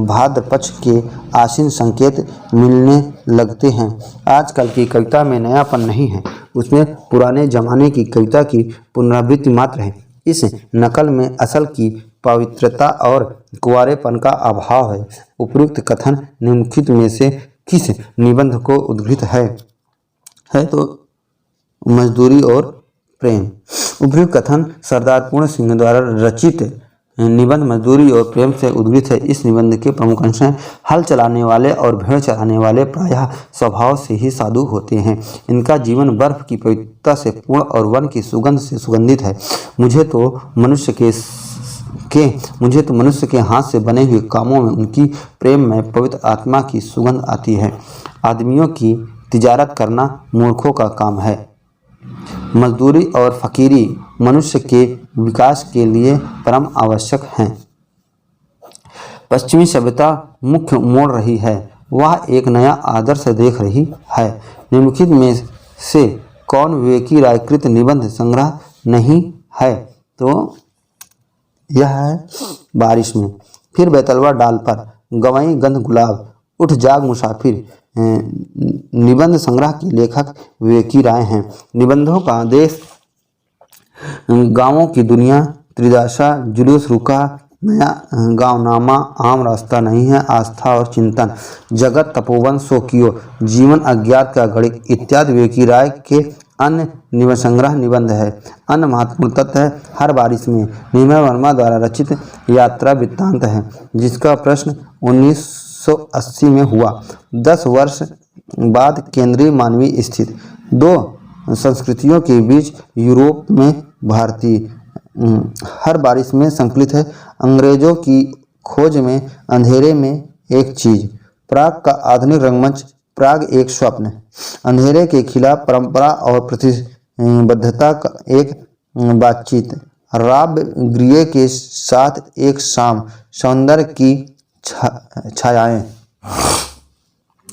भाद्र पक्ष के आसीन संकेत मिलने लगते हैं। आजकल की कविता में नयापन नहीं है, उसमें पुराने जमाने की कविता की पुनरावृत्ति मात्र है। इस नकल में असल की पवित्रता और कुंवारेपन का अभाव है। उपयुक्त कथन निम्नलिखित में से किस निबंध को उद्धृत है तो मजदूरी और प्रेम। उपयुक्त कथन सरदार पूर्ण सिंह द्वारा रचित निबंध मजदूरी और प्रेम से उद्धृत है। इस निबंध के प्रमुख अंश हैं। हल चलाने वाले और भेड़ चराने वाले प्रायः स्वभाव से ही साधु होते हैं। इनका जीवन बर्फ की पवित्रता से पूर्ण और वन की सुगंध से सुगंधित है। मुझे तो मनुष्य के हाथ से बने हुए कामों में उनकी प्रेम में पवित्र आत्मा की सुगंध आती है। आदमियों की तिजारत करना मूर्खों का काम है। मजदूरी और फकीरी मनुष्य के विकास के लिए परम आवश्यक हैं। पश्चिमी सभ्यता मुख्य मोड़ रही है। वह एक नया आदर्श देख रही है। निम्नलिखित में से कौन विवेकी रायकृत निबंध संग्रह नहीं है? तो यह है बारिश में, फिर बेतलवा डाल पर, गवई गंध गुलाब, उठ जाग मुसाफिर। निबंध संग्रह के लेखक विवेकी राय हैं। निबंधों का आदेश गांवों की दुनिया, त्रिदशा, जुलूस रुका, नया गाँवनामा, आम रास्ता नहीं है, आस्था और चिंतन, जगत तपोवन सो कियो, जीवन अज्ञात का गणित इत्यादि विवेकी राय के अन्य निबंध संग्रह निबंध है। अन्य महत्वपूर्ण तथ्य है हर बारिश में निर्मल वर्मा द्वारा रचित यात्रा वृत्तांत है, जिसका प्रश्न 1980 में हुआ। 10 वर्ष बाद केंद्रीय मानवीय स्थिति, दो संस्कृतियों के बीच यूरोप में भारतीय, हर बारिश में संकलित है। अंग्रेजों की खोज में, अंधेरे में एक चीज, प्राग का आधुनिक रंगमंच, प्राग एक स्वप्न, अंधेरे के खिलाफ परंपरा और प्रतिबद्धता का एक बातचीत, राब ग्रिए के साथ एक शाम, सौंदर्य की छायाएं।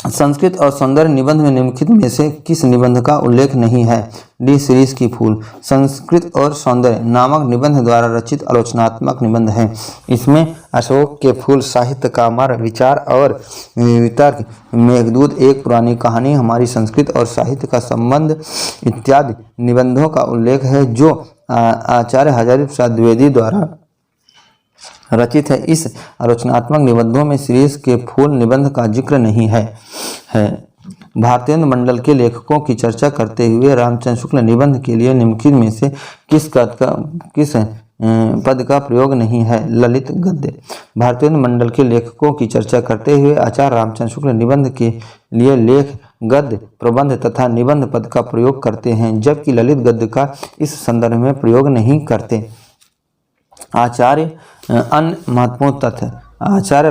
संस्कृत और सौंदर्य निबंध में निम्नलिखित में से किस निबंध का उल्लेख नहीं है? डी सीरीज की फूल। संस्कृत और सौंदर्य नामक निबंध द्वारा रचित आलोचनात्मक निबंध है। इसमें अशोक के फूल, साहित्य का अमर विचार और वितर्क, मेघदूत, एक पुरानी कहानी, हमारी संस्कृति और साहित्य का संबंध इत्यादि निबंधों का उल्लेख है, जो आचार्य हजारी प्रसाद द्विवेदी द्वारा रचित है। इस आलोचनात्मक निबंधों में सीरीज के फूल निबंध का जिक्र नहीं है। भारतीय मंडल के लेखकों की चर्चा करते हुए रामचंद्र शुक्ल निबंध के लिए निम्नलिखित में से किस पद का प्रयोग नहीं है? ललित गद्य। भारतीय मंडल के लेखकों की चर्चा करते हुए आचार्य रामचंद्र शुक्ल निबंध के लिए लेख, गद्य, प्रबंध तथा निबंध पद का प्रयोग करते हैं, जबकि ललित गद्य का इस संदर्भ में प्रयोग नहीं करते। आचार्य अन्य महत्वपूर्ण तथ्य, आचार्य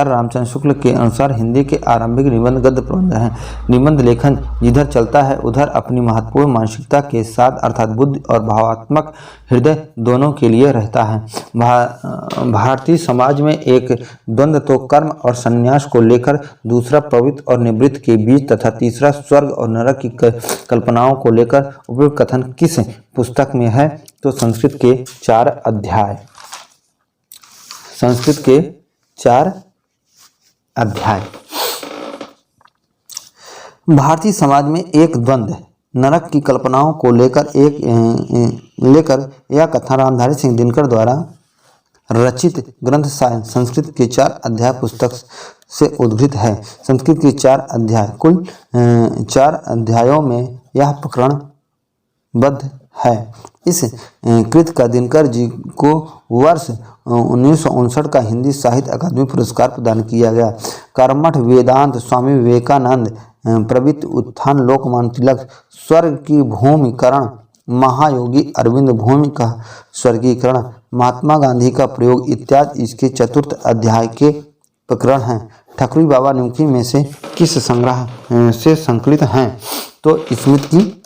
रामचंद्र शुक्ल के अनुसार हिंदी के आरंभिक निबंध गद्य प्रबंध हैं। निबंध लेखन जिधर चलता है उधर अपनी महत्वपूर्ण मानसिकता के साथ अर्थात बुद्धि और भावात्मक हृदय दोनों के लिए रहता है। भारतीय समाज में एक द्वंद्व तो कर्म और संन्यास को लेकर, दूसरा पवित्र और निवृत्त के बीच तथा तीसरा स्वर्ग और नरक की कल्पनाओं को लेकर उपयुक्त कथन किस पुस्तक में है? तो संस्कृत के 4 अध्याय। संस्कृत के 4 अध्याय। भारतीय समाज में एक द्वंद्व, नरक की कल्पनाओं को लेकर यह कथा रामधारी सिंह दिनकर द्वारा रचित ग्रंथ सायन संस्कृत के 4 अध्याय पुस्तक से उद्धृत है। संस्कृत के 4 अध्याय, कुल 4 अध्यायों में यह प्रकरण बद्ध है। इस कृत का दिनकर जी को वर्ष 1959 का हिंदी साहित्य अकादमी पुरस्कार प्रदान किया गया। कर्मठ वेदांत, स्वामी विवेकानंद प्रवृत्ति, उत्थान लोकमान्य तिलक, स्वर्ग की भूमिकरण, महायोगी अरविंद भूमि का स्वर्गीकरण, महात्मा गांधी का प्रयोग इत्यादि इसके 4th अध्याय के प्रकरण हैं। ठकुरी बाबा निम्नलिखित में से किस संग्रह से संकलित हैं? तो स्मृति की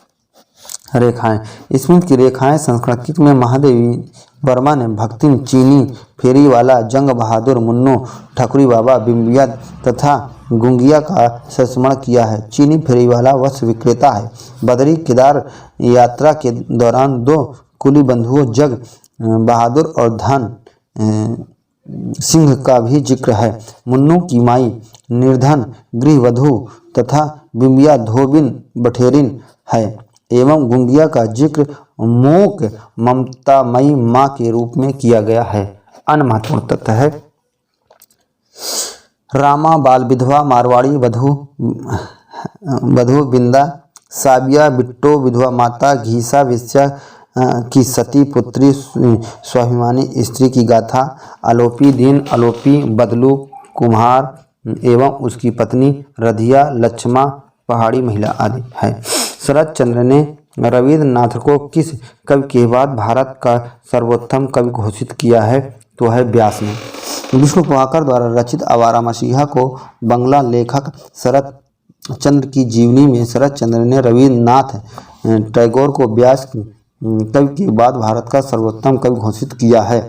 रेखाएं। स्मृति की रेखाएं संस्कृत में महादेवी वर्मा ने भक्ति, चीनी फेरीवाला, जंग बहादुर, मुन्नो, ठकुरी बाबा, बिम्बिया तथा गुंगिया का संस्मरण किया है। चीनी फेरीवाला वस्त्र विक्रेता है। बदरी केदार यात्रा के दौरान 2 कुली बंधुओं जग बहादुर और धन सिंह का भी जिक्र है। मुन्नू की माई निर्धन गृहवधू तथा बिम्बिया धोबिन बठेरिन है एवं गुंगिया का जिक्र मूक ममतामयी माँ के रूप में किया गया है। अन्य महत्वपूर्ण तथ्य है रामा बाल विधवा मारवाड़ी वधू वधू बिंदा साबिया बिट्टो विधवा माता घीसा वेश्या की सती पुत्री स्वाभिमानी स्त्री की गाथा आलोपी दीन आलोपी बदलू कुम्हार एवं उसकी पत्नी रधिया लक्ष्मा पहाड़ी महिला आदि है। शरद चंद्र ने रविन्द्रनाथ को किस कवि के बाद भारत का सर्वोत्तम कवि घोषित किया है? तो है व्यास ने। विष्णु प्रभाकर द्वारा रचित आवारा मसीहा को बंगला लेखक शरद चंद्र की जीवनी में शरद चंद्र ने रविन्द्रनाथ टैगोर को व्यास कवि के बाद भारत का सर्वोत्तम कवि घोषित किया है।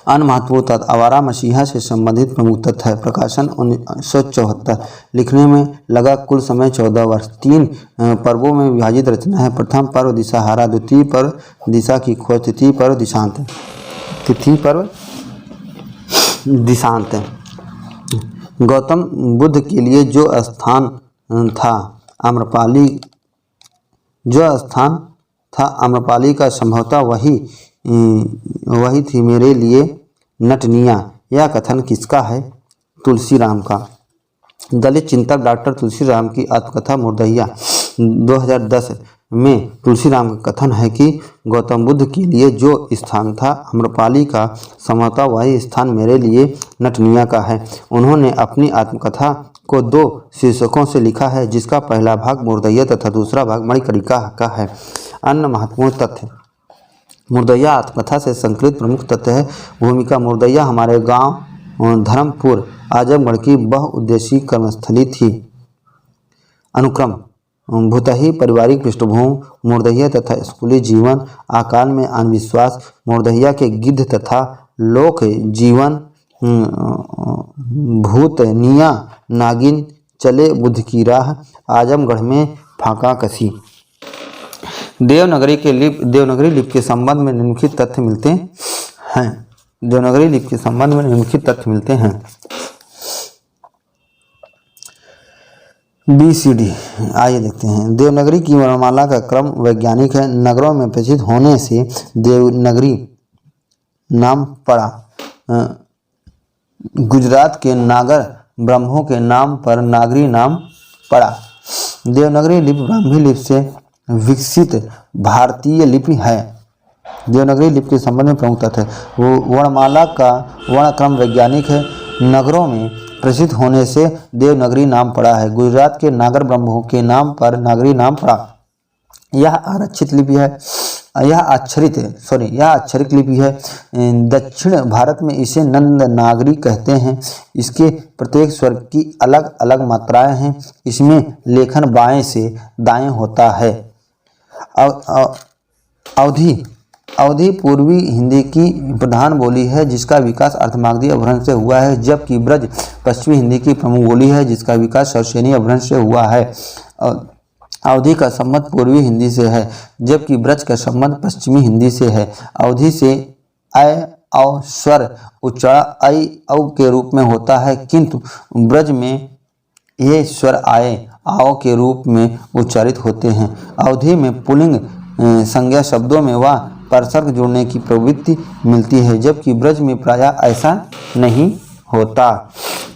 अन्य महत्वपूर्ण तथ्य आवारा मसीहा से संबंधित प्रमुख तथ्य है। प्रकाशन 1974। लिखने में लगा कुल समय 14 वर्ष। 3 पर्वों में विभाजित रचना है। प्रथम पर्व दिशाहारा, द्वितीय पर्व दिशा की खोज, तृतीय पर्व दिशांत। तिथि पर्व दिशांत। गौतम बुद्ध के लिए जो स्थान था आम्रपाली का संभवतः वही थी मेरे लिए नटनिया। यह कथन किसका है? तुलसीराम का। दलित चिंतक डॉक्टर तुलसीराम की आत्मकथा मुर्दैया 2010 में तुलसीराम का कथन है कि गौतम बुद्ध के लिए जो स्थान था आम्रपाली का संभवतः वही स्थान मेरे लिए नटनिया का है। उन्होंने अपनी आत्मकथा को 2 शीर्षकों से लिखा है, जिसका पहला भाग मुर्दैया तथा दूसरा भाग मणिकर्णिका का है। अन्य महत्वपूर्ण तथ्य मुर्दैया आत्मकथा से संकलित प्रमुख तथ्य है। भूमिका मुर्दैया हमारे गांव धर्मपुर आजमगढ़ की बहुउद्देशीय कर्मस्थली थी। अनुक्रम भूतही पारिवारिक पृष्ठभूमि मुर्दैया तथा स्कूली जीवन। अकाल में अंधविश्वास मुर्दैया के गिद्ध तथा लोक जीवन। भूतनिया नागिन चले बुद्ध की राह। आजमगढ़ में फाका कसी। देवनागरी लिपि के संबंध में निम्नलिखित तथ्य मिलते हैं। देवनागरी लिपि के संबंध में निम्नलिखित तथ्य मिलते हैं। BCD आइए देखते हैं। देवनागरी की वर्णमाला का क्रम वैज्ञानिक है। नगरों में प्रचलित होने से देवनागरी नाम पड़ा। गुजरात के नागर ब्रह्मों के नाम पर नागरी नाम पड़ा। देवनागरी लिपि ब्राह्मी लिपि से विकसित भारतीय लिपि है। देवनागरी लिपि के संबंध में प्रमुख तथ्य है। वर्णमाला का वर्णक्रम वैज्ञानिक है। नगरों में प्रसिद्ध होने से देवनागरी नाम पड़ा है। गुजरात के नागर ब्रह्मों के नाम पर नागरी नाम पड़ा। यह आरक्षित लिपि है। यह अक्षरिक लिपि है। दक्षिण भारत में इसे नंद नागरी कहते हैं। इसके प्रत्येक स्वर की अलग अलग मात्राएं हैं। इसमें लेखन बाएं से दाएं होता है। अवधी पूर्वी हिंदी की प्रधान बोली है, जिसका विकास अर्धमागधी अपभ्रंश से हुआ है, जबकि ब्रज पश्चिमी हिंदी की प्रमुख बोली है, जिसका विकास शौसेनी अपभ्रंश से हुआ है। अवधी का संबंध पूर्वी हिंदी से है, जबकि ब्रज का संबंध पश्चिमी हिंदी से है। अवधी से अ औ स्वर उच्चारण ऐ औ के रूप में होता है, किंतु ब्रज में ये स्वर आए आओ के रूप में उच्चारित होते हैं। अवधी में पुल्लिंग संज्ञा शब्दों में व परसर्ग जोड़ने की प्रवृत्ति मिलती है, जबकि ब्रज में प्रायः ऐसा नहीं होता।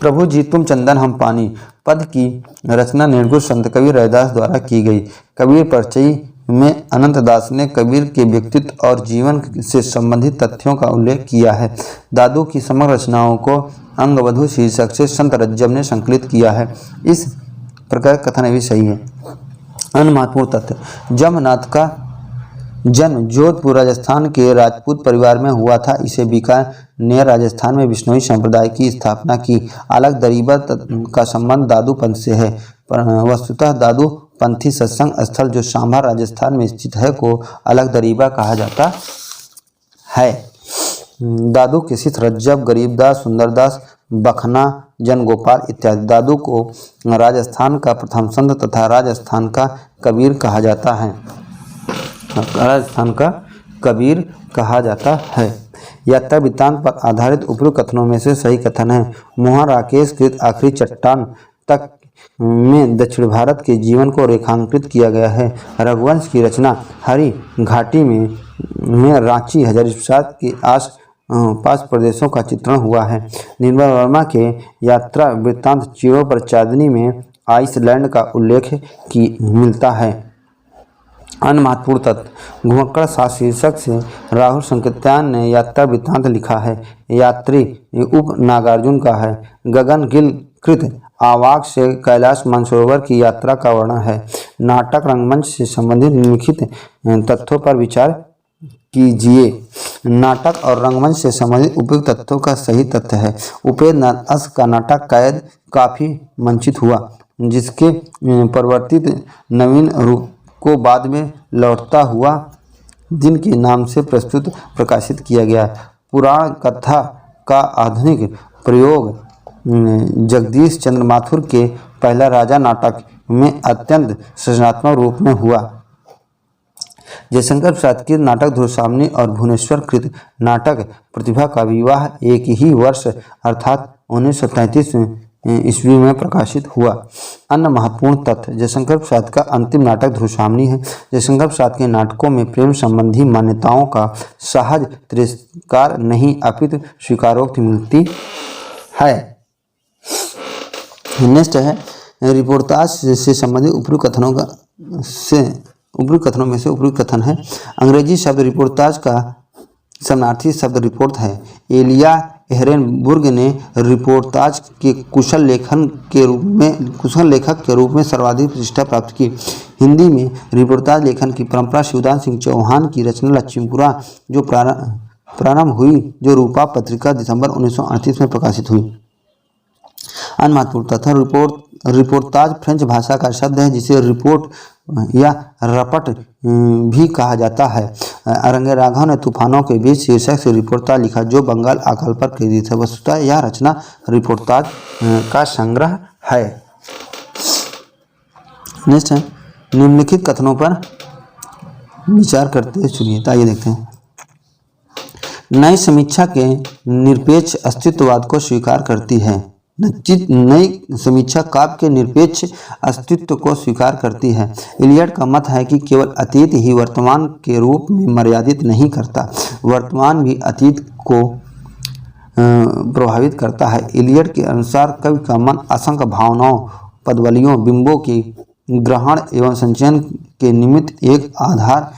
प्रभु जी तुम चंदन हम पानी पद की रचना निर्गुण संत कबीर रविदास द्वारा की गई। कबीर परिचय में अनंत दास ने कबीर के व्यक्तित्व और जीवन से संबंधित तथ्यों का उल्लेख किया है। दादू की समग्र रचनाओं को अंगवधू शीर्षक से संत रज्जब ने संकलित किया है। इस प्रकार कथन भी सही है। अन्य महत्वपूर्ण तथ्य जमनाथ का जन्म जोधपुर राजस्थान के राजपूत परिवार में हुआ था। इसे बीकानेर राजस्थान में बिश्नोई संप्रदाय की स्थापना की। अलग दरीबा का संबंध दादू पंथ से है। वस्तुतः दादू पंथी सत्संग स्थल जो सांभा राजस्थान में स्थित है को अलग दरीबा कहा जाता है। दादू के शिष्य रज्जब, गरीबदास, सुंदरदास, बखना, जनगोपाल इत्यादि। दादू को राजस्थान का प्रथम संत तथा राजस्थान का कबीर कहा जाता है। यात्रा वृत्तांत पर आधारित उपयुक्त कथनों में से सही कथन है। मोहन राकेश कृत आखिरी चट्टान तक में दक्षिण भारत के जीवन को रेखांकित किया गया है। रघुवंश की रचना हरी घाटी में रांची हजारीप्रसाद के 5 प्रदेशों का चित्रण हुआ है। निर्मल वर्मा के यात्रा वृत्तांत चिड़ों पर चांदनी में आइसलैंड का उल्लेख की मिलता है। अन्य महत्वपूर्ण तत्व। घुमक्कड़ सात शीर्षक से राहुल संकृत्यान ने यात्रा वृत्तांत लिखा है। यात्री उप नागार्जुन का है। गगन गिल कृत आवाक से कैलाश मानसरोवर की यात्रा का वर्णन है। नाटक रंगमंच से संबंधित निम्नलिखित तथ्यों पर विचार कीजिए। नाटक और रंगमंच से संबंधित उपयुक्त तथ्यों का सही तथ्य है। उपेंद्र नाथ अश्क का नाटक कैद काफी मंचित हुआ, जिसके परिवर्तित नवीन रूप को बाद में लौटता हुआ दिन के नाम से प्रकाशित किया गया। पुराण कथा का आधुनिक प्रयोग जगदीश चंद्र माथुर के पहला राजा नाटक में अत्यंत सृजनात्मक रूप में हुआ। जयशंकर प्रसाद के नाटक ध्रुवसामनी और भुवनेश्वर कृत नाटक प्रतिभा का विवाह एक ही वर्ष अर्थात 1933 ईस्वी में प्रकाशित हुआ। अन्य महत्वपूर्ण तथ्य। जयशंकर प्रसाद का अंतिम नाटक ध्रुवसामनी है। जयशंकर प्रसाद के नाटकों में प्रेम संबंधी मान्यताओं का सहज तिरस्कार नहीं अपितु स्वीकारोक्ति मिलती है। नेक्स्ट है रिपोर्टाज से संबंधित उपयुक्त कथनों में से उपयुक्त कथन है। अंग्रेजी शब्द रिपोर्टाज का समानार्थी शब्द रिपोर्ट है। एलिया एहरेनबुर्ग ने रिपोर्टाज के कुशल लेखक के रूप में सर्वाधिक प्रतिष्ठा प्राप्त की। हिंदी में रिपोर्टाज लेखन की परंपरा शिवदान सिंह चौहान की रचना लक्ष्मीपुरा जो प्रारंभ हुई, जो रूपा पत्रिका दिसंबर 1938 में प्रकाशित हुई। अन्य महत्वपूर्ण तथ्य। रिपोर्टाज फ्रेंच भाषा का शब्द है, जिसे रिपोर्ट या रपट भी कहा जाता है। अरंगे राघव ने तूफानों के बीच शीर्षक से रिपोर्टाज लिखा, जो बंगाल अकाल पर केंद्रित है। वस्तुतः यह रचना रिपोर्टाज का संग्रह है। नेक्स्ट है निम्नलिखित कथनों पर विचार करते सुनिए। आइए देखते हैं। नई समीक्षा के निरपेक्ष अस्तित्ववाद को स्वीकार करती है। नई समीक्षा काव्य के निरपेक्ष अस्तित्व को स्वीकार करती है। इलियड का मत है कि केवल अतीत ही वर्तमान के रूप में मर्यादित नहीं करता, वर्तमान भी अतीत को प्रभावित करता है। इलियड के अनुसार कवि का मन असंख्य भावनाओं, पदवलियों, बिंबों के ग्रहण एवं संचयन के निमित्त एक आधार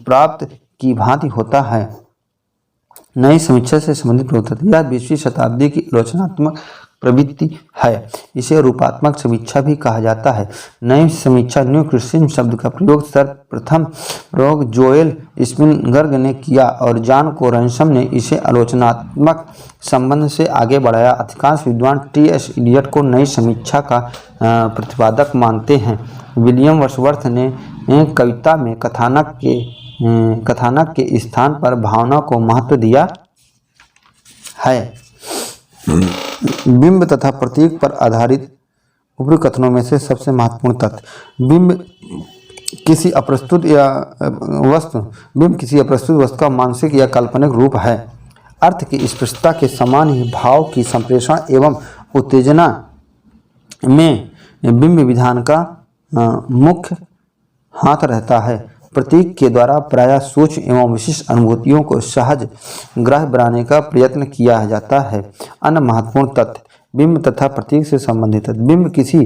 प्राप्त की भांति होता है। नई समीक्षा से संबंधित प्रवृत्ति। यह 20वीं शताब्दी की आलोचनात्मक प्रवृत्ति है। इसे रूपात्मक समीक्षा भी कहा जाता है। नई समीक्षा न्यू क्रिटिसिज्म शब्द का प्रयोग सर्वप्रथम प्रयोग जोएल स्पिनबर्ग ने किया और जॉन कोरनसन ने इसे आलोचनात्मक संबंध से आगे बढ़ाया। अधिकांश विद्वान टी.एस. इलियट को नई समीक्षा का प्रतिपादक मानते हैं। विलियम वर्ड्सवर्थ ने कविता में कथानक के स्थान पर भावना को महत्व दिया है। बिंब तथा प्रतीक पर आधारित उपयुक्त कथनों में से सबसे महत्वपूर्ण तथ्य। बिंब किसी अप्रस्तुत वस्तु का मानसिक या काल्पनिक रूप है। अर्थ की स्पष्टता के समान ही भाव की संप्रेषण एवं उत्तेजना में बिंब विधान का मुख्य हाथ रहता है। प्रतीक के द्वारा प्रायः सूक्ष्म एवं विशिष्ट अनुभूतियों को सहज ग्राह्य बनाने का प्रयत्न किया जाता है। अन्य महत्वपूर्ण तथ्य। बिंब तथा प्रतीक से संबंधित। बिंब किसी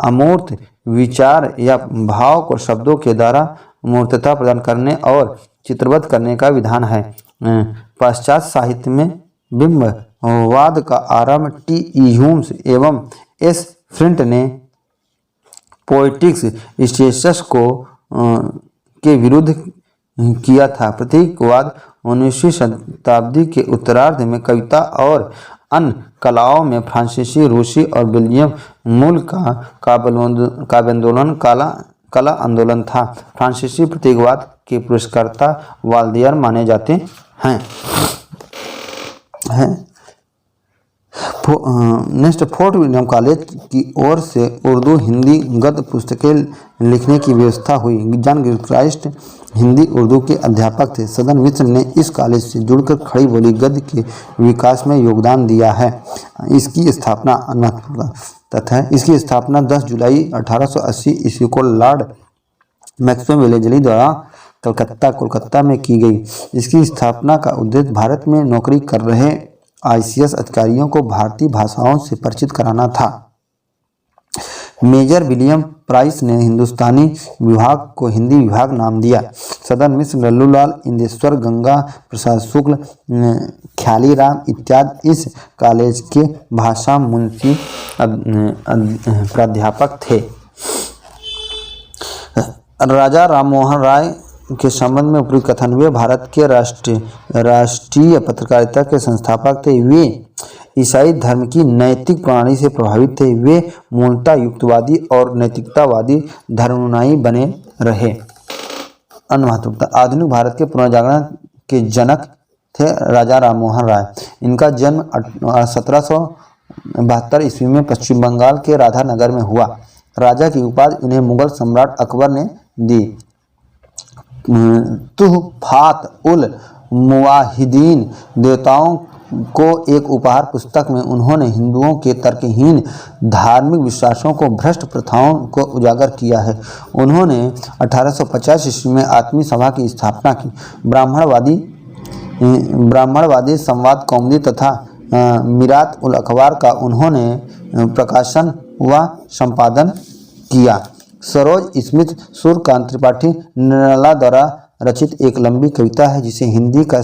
अमूर्त विचार या भाव को शब्दों के द्वारा मूर्तता प्रदान करने और चित्रबद्ध करने का विधान है। पाश्चात्य साहित्य में बिंबवाद का आरंभ टी.ई. ह्यूम्स एवं एस. फ्लिंट ने पोएटिक्स स्टेटस के विरुद्ध किया था। प्रतीकवाद 19वीं शताब्दी के उत्तरार्ध में कविता और अन्य कलाओं में फ्रांसीसी, रूसी और बेल्जियम मूल का काव्यांदोलन कला आंदोलन था। फ्रांसीसी प्रतीकवाद के पुरस्कर्ता वाल्दियर माने जाते हैं। नेक्स्ट, फोर्ट विलियम कॉलेज की ओर से उर्दू हिंदी गद्य पुस्तकें लिखने की व्यवस्था हुई। जॉन गिलक्राइस्ट हिंदी उर्दू के अध्यापक थे। सदन मिश्र ने इस कॉलेज से जुड़कर खड़ी बोली गद्य के विकास में योगदान दिया है। इसकी स्थापना इसकी स्थापना 10 जुलाई 1880 ईस्वी को लॉर्ड मैक्सवेल वेलेस्ली द्वारा कोलकाता में की गई। इसकी स्थापना का उद्देश्य भारत में नौकरी कर रहे ICS अधिकारियों को भारतीय भाषाओं से परिचित कराना था। मेजर विलियम प्राइस ने हिंदुस्तानी विभाग को हिंदी विभाग नाम दिया। सदन मिश्र, लल्लूलाल, इंदेश्वर, गंगा प्रसाद शुक्ल, ख्यालीराम इत्यादि इस कॉलेज के भाषा मुंशी प्राध्यापक थे। राजा राममोहन राय के संबंध में उपयुक्त कथन: वे भारत के राष्ट्रीय पत्रकारिता के संस्थापक थे। वे ईसाई धर्म की नैतिक प्रणाली से प्रभावित थे। वे मूलतः युक्तिवादी और नैतिकतावादी धर्मानुयायी बने रहे। महत्वता: आधुनिक भारत के पुनर्जागरण के जनक थे राजा राममोहन राय। इनका जन्म 1772 ईस्वी में पश्चिम बंगाल के राधानगर में हुआ। राजा की उपाधि उन्हें मुगल सम्राट अकबर ने दी। तुहफात उल मुवाहिदीन देवताओं को एक उपहार पुस्तक में उन्होंने हिंदुओं के तर्कहीन धार्मिक विश्वासों को भ्रष्ट प्रथाओं को उजागर किया है। उन्होंने 1850 ईस्वी में आत्मीय सभा की स्थापना की। ब्राह्मणवादी संवाद कौमुदी तथा मीरात उल अखबार का उन्होंने प्रकाशन व संपादन किया। सरोज स्मिथ सूर्यकांत त्रिपाठी निराला द्वारा रचित एक लंबी कविता है जिसे हिंदी का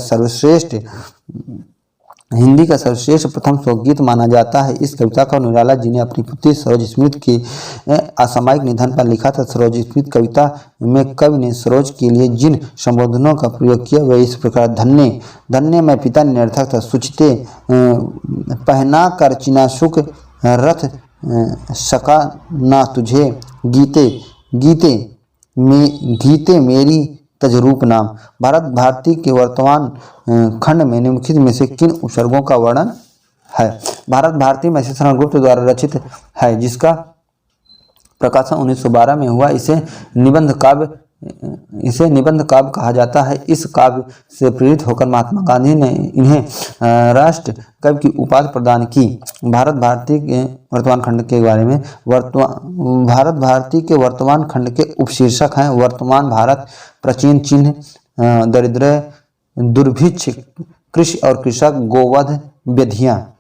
सर्वश्रेष्ठ प्रथम शोकगीत माना जाता है। इस कविता को निराला जी ने अपनी पुत्री सरोज स्मिथ के असामयिक निधन पर लिखा था। सरोज स्मिथ कविता में कवि ने सरोज के लिए जिन संबोधनों का प्रयोग किया वह इस प्रकार: धन्य धन्य मैं पिता निरर्थक था, सुचते पहना कर चिनाशुक रथ सका ना तुझे, गीते मेरी तजरूप नाम। भारत भारती के वर्तमान खंड में निम्नलिखित में से किन उपसर्गों का वर्णन है? भारत भारती महेश्वरन गुप्त द्वारा रचित है जिसका प्रकाशन 1912 में हुआ। इसे निबंध काव्य कहा जाता है। इस काव्य से प्रेरित होकर महात्मा गांधी ने इन्हें राष्ट्र कवि की उपाधि प्रदान की। भारत भारती के वर्तमान खंड के बारे में भारत भारती के वर्तमान खंड के उपशीर्षक हैं: वर्तमान भारत, प्राचीन चिन्ह, दरिद्र, दुर्भिक्ष, कृषि और कृषक, गोवध, व्याधियाँ,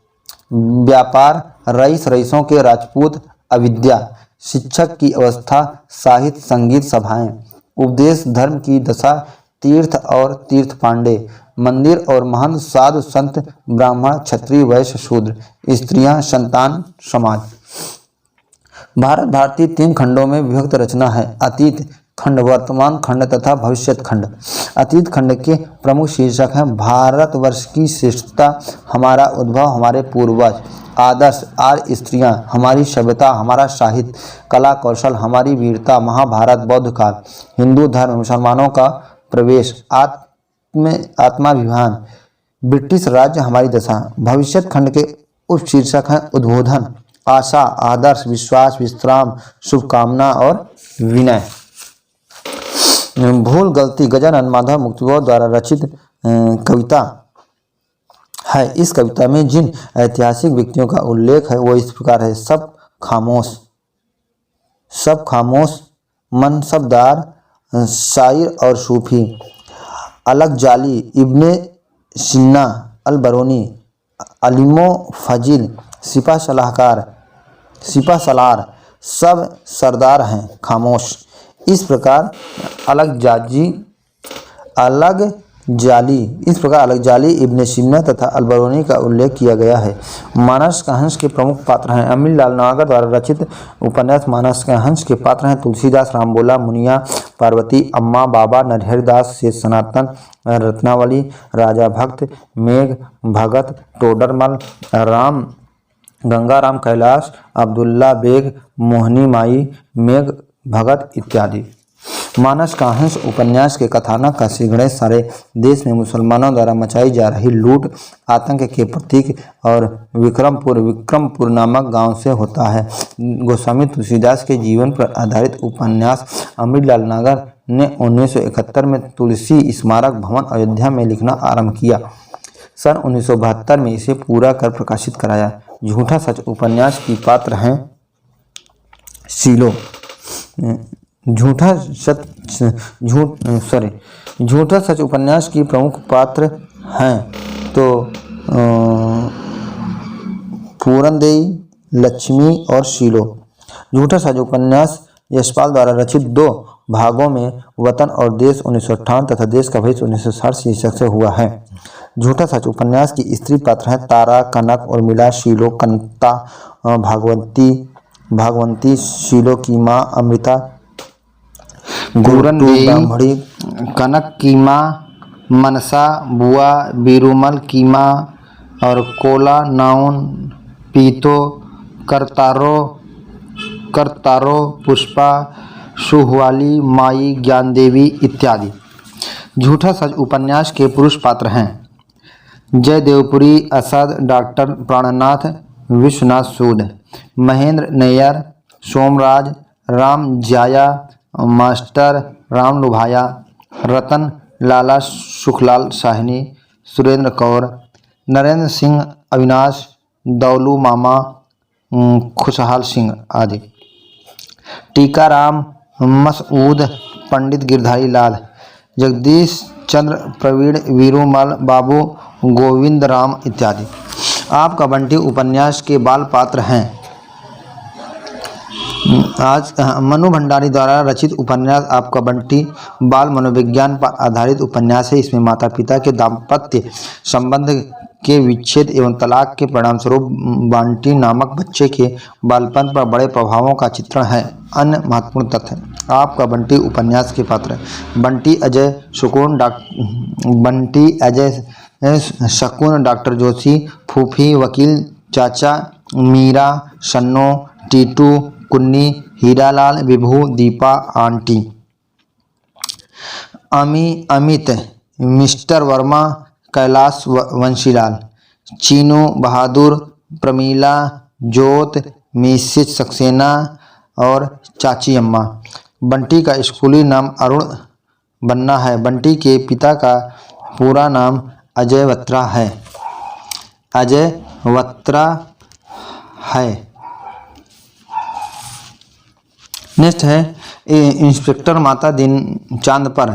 व्यापार, रईसों के राजपूत, अविद्या, शिक्षक की अवस्था, साहित्य, संगीत, सभाएं, उपदेश, धर्म की दशा, तीर्थ और तीर्थ पांडे, मंदिर और महंत, साधु संत, ब्राह्मण, क्षत्रिय, वैश्य, शूद्र, स्त्रियां, संतान, समाज। भारत भारती 3 खंडों में विभक्त रचना है: अतीत खंड, वर्तमान खंड तथा भविष्यत खंड। अतीत खंड के प्रमुख शीर्षक हैं: भारतवर्ष की श्रेष्ठता, हमारा उद्भव, हमारे पूर्वज, आदर्श, आर्य स्त्रियां, हमारी सभ्यता, हमारा साहित्य, कला कौशल, हमारी वीरता, महाभारत, बौद्ध काल, हिंदू धर्म, मुसलमानों का प्रवेश, आत्माभिमान, ब्रिटिश राज्य, हमारी दशा। भविष्यत खंड के उपशीर्षक हैं: उद्बोधन, आशा, आदर्श, विश्वास, विश्राम, शुभकामना और विनय। भूल गलती गजानन माधव मुक्तिबोध द्वारा रचित कविता है। इस कविता में जिन ऐतिहासिक व्यक्तियों का उल्लेख है वो इस प्रकार है: सब खामोश, मनसबदार, शायर और सूफी, अलग जाली, इब्ने सिन्ना, अल बरूनी, अलीमो फजील, सिपा सलार, सब सरदार हैं खामोश। इस प्रकार अलग जाली, इब्ने सिन्ना तथा अलबरूनी का उल्लेख किया गया है। मानस का हंस के प्रमुख पात्र हैं: अमीरलाल नागर द्वारा रचित उपन्यास मानस का हंस के पात्र हैं: तुलसीदास, रामबोला, मुनिया, पार्वती, अम्मा, बाबा, नरहरिदास, शेष सनातन, रत्नावली, राजा भक्त, मेघ भगत, टोडरमल, राम, गंगाराम, कैलाश, अब्दुल्ला बेग, मोहनी माई, मेघ भगत इत्यादि। मानस का हंस उपन्यास के कथानक का श्रीगणेश सारे देश में मुसलमानों द्वारा मचाई जा रही लूट आतंक के प्रतीक और विक्रमपुर नामक गांव से होता है। गोस्वामी तुलसीदास के जीवन पर आधारित उपन्यास अमीरलाल नागर ने 1971 में तुलसी स्मारक भवन अयोध्या में लिखना आरंभ किया। सन 1972 में इसे पूरा कर प्रकाशित कराया। झूठा सच उपन्यास की पात्र हैं शीलो, झूठा सच उपन्यास की प्रमुख पात्र हैं तो पूरनदेवी, लक्ष्मी और शीलो। झूठा सच उपन्यास यशपाल द्वारा रचित 2 भागों में वतन और देश 1958 तथा देश का भविष्य 1960 शीर्षक से हुआ है। झूठा सच उपन्यास की स्त्री पात्र हैं तारा, कनक, उर्मिला, शीलो, कंता, भागवंती, शीलो की माँ अमृता, पूरनदेवी, ब्राह्मणी, कनक की माँ मनसा, बुआ बीरूमल की माँ और कोला, नाउन, पीतो, करतारो, पुष्पा, सुहवाली, माई, ज्ञानदेवी इत्यादि। झूठा सच उपन्यास के पुरुष पात्र हैं जय देवपुरी, असद, डॉक्टर प्राणनाथ, विश्वनाथ सूद, महेंद्र नैयर, सोमराज, राम जाया, मास्टर राम लुभाया, रतन लाला, सुखलाल साहनी, सुरेंद्र कौर, नरेंद्र सिंह, अविनाश, दौलू मामा, खुशहाल सिंह आदि। टीकाराम, मसऊद, पंडित गिरधारी लाल, जगदीश चंद्र, प्रवीण, वीरूमल, बाबू गोविंद राम इत्यादि। आपका बंटी उपन्यास के बाल पात्र हैं आज मनु भंडारी द्वारा रचित उपन्यास आपका बंटी बाल मनोविज्ञान पर आधारित उपन्यास है। इसमें माता पिता के दाम्पत्य संबंध के विच्छेद एवं तलाक के परिणामस्वरूप बंटी नामक बच्चे के बालपन पर बड़े प्रभावों का चित्रण है। अन्य महत्वपूर्ण तथ्य आपका बंटी उपन्यास के पात्र बंटी अजय शकुन, डॉक्टर जोशी, फूफी, वकील चाचा, मीरा, सन्नो, टीटू, कुन्नी, हीरालाल, विभू, दीपा, आंटी। अमित, मिस्टर वर्मा, कैलाश, वंशीलाल, चीनू, बहादुर, प्रमीला, जोत, मिसेस सक्सेना और चाची अम्मा। बंटी का स्कूली नाम अरुण बन्ना है। बंटी के पिता का पूरा नाम अजय वत्रा है। नेक्स्ट है इंस्पेक्टर माता दिन चांद पर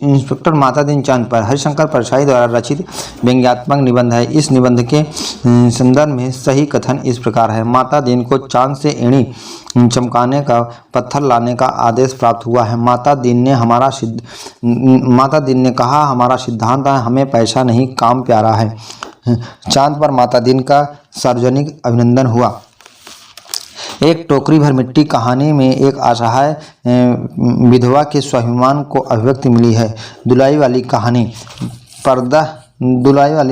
इंस्पेक्टर माता दिन चांद पर हरिशंकर परसाई द्वारा रचित व्यंग्यात्मक निबंध है। इस निबंध के संदर्भ में सही कथन इस प्रकार है। माता दिन को चांद से एड़ी चमकाने का पत्थर लाने का आदेश प्राप्त हुआ है। माता दिन ने कहा हमारा सिद्धांत है, हमें पैसा नहीं काम प्यारा है। चांद पर माता दिन का सार्वजनिक अभिनंदन हुआ। एक टोकरी भर मिट्टी कहानी में एक असहाय विधवा के स्वाभिमान को अभिव्यक्ति मिली है। दुलाई वाली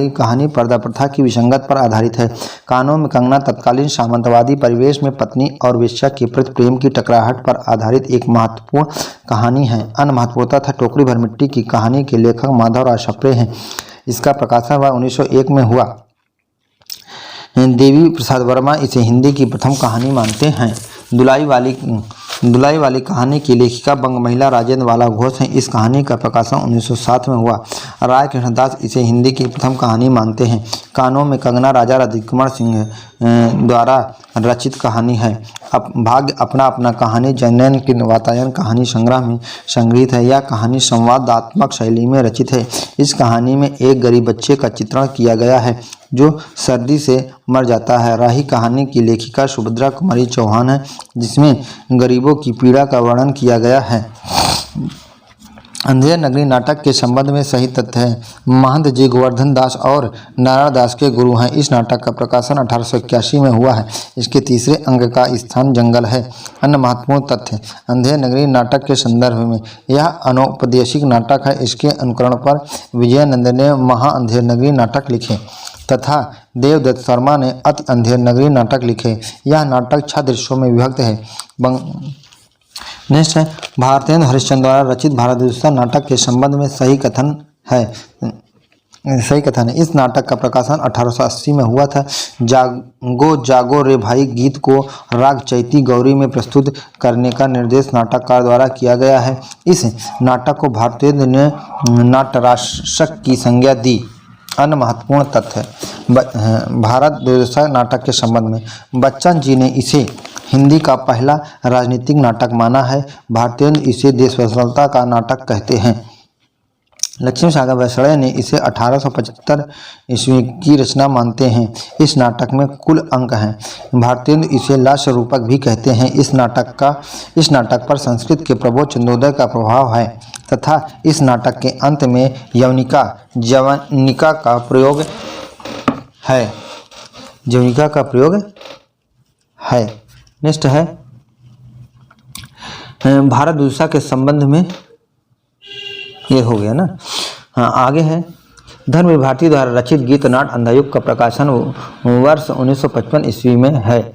कहानी पर्दा प्रथा की विसंगत पर आधारित है। कहानों में कंगना तत्कालीन सामंतवादी परिवेश में पत्नी और वेश्या के प्रति प्रेम की टकराहट पर आधारित एक महत्वपूर्ण कहानी है। अन्य महत्वपूर्ण तथ्य टोकरी भर मिट्टी की कहानी के लेखक माधवराव सप्रे हैं। इसका प्रकाशन 1901 में हुआ। देवी प्रसाद वर्मा इसे हिंदी की प्रथम कहानी मानते हैं। दुलाई वाली कहानी की लेखिका बंग महिला राजेंद्र बाला घोष हैं। इस कहानी का प्रकाशन 1907 में हुआ। राय कृष्णदास इसे हिंदी की प्रथम कहानी मानते हैं। कानों में कंगना राजा रविकुमार सिंह द्वारा रचित कहानी है। भाग्य अपना अपना कहानी जनयन की वातायन कहानी संग्रह में संग्रहित है। यह कहानी संवादात्मक शैली में रचित है। इस कहानी में एक गरीब बच्चे का चित्रण किया गया है जो सर्दी से मर जाता है। राही कहानी की लेखिका सुभद्रा कुमारी चौहान है, जिसमें गरीबों की पीड़ा का वर्णन किया गया है। अंधेर नगरी नाटक के संबंध में सही तथ्य है। महंत जी गोवर्धन दास और नारायण दास के गुरु हैं। इस नाटक का प्रकाशन 1881 में हुआ है। इसके तीसरे अंग का स्थान जंगल है। अन्य महत्वपूर्ण तथ्य अंधेर नगरी नाटक के संदर्भ में यह अनौपदेशिक नाटक है। इसके अनुकरण पर विजयानंद ने महा अंधेर नगरी नाटक लिखे तथा देवदत्त शर्मा ने अति अंधेर नगरी नाटक लिखे। यह नाटक 6 दृश्यों में विभक्त है। नेक्स्ट है भारतेंद्र हरिश्चंद्र द्वारा रचित भारत नाटक के संबंध में सही कथन है। इस नाटक का प्रकाशन 1880 में हुआ था। जागो जागो रे भाई गीत को राग चैती गौरी में प्रस्तुत करने का निर्देश नाटककार द्वारा किया गया है। इस नाटक को भारतेंद्र ने नाट्यराक्षक की संज्ञा दी। अन्य महत्वपूर्ण तथ्य भारत नाटक के संबंध में बच्चन जी ने इसे हिंदी का पहला राजनीतिक नाटक माना है। भारतीय इसे देशवंशलता का नाटक कहते हैं। लक्ष्मी सागर वेसड़े ने इसे 1875 ईस्वी की रचना मानते हैं। इस नाटक में कुल अंक हैं। भारतीय इसे लास्य रूपक भी कहते हैं। इस नाटक पर संस्कृत के प्रबोध चंद्रोदय का प्रभाव है तथा इस नाटक के अंत में जवनिका का प्रयोग है। जवनिका का प्रयोग है। नेक्स्ट है भारत विदुषा के संबंध में, ये हो गया ना। हाँ, आगे है धर्मवीर भारती द्वारा रचित गीत नाट अंधायुग का प्रकाशन वर्ष 1955 ईस्वी में है,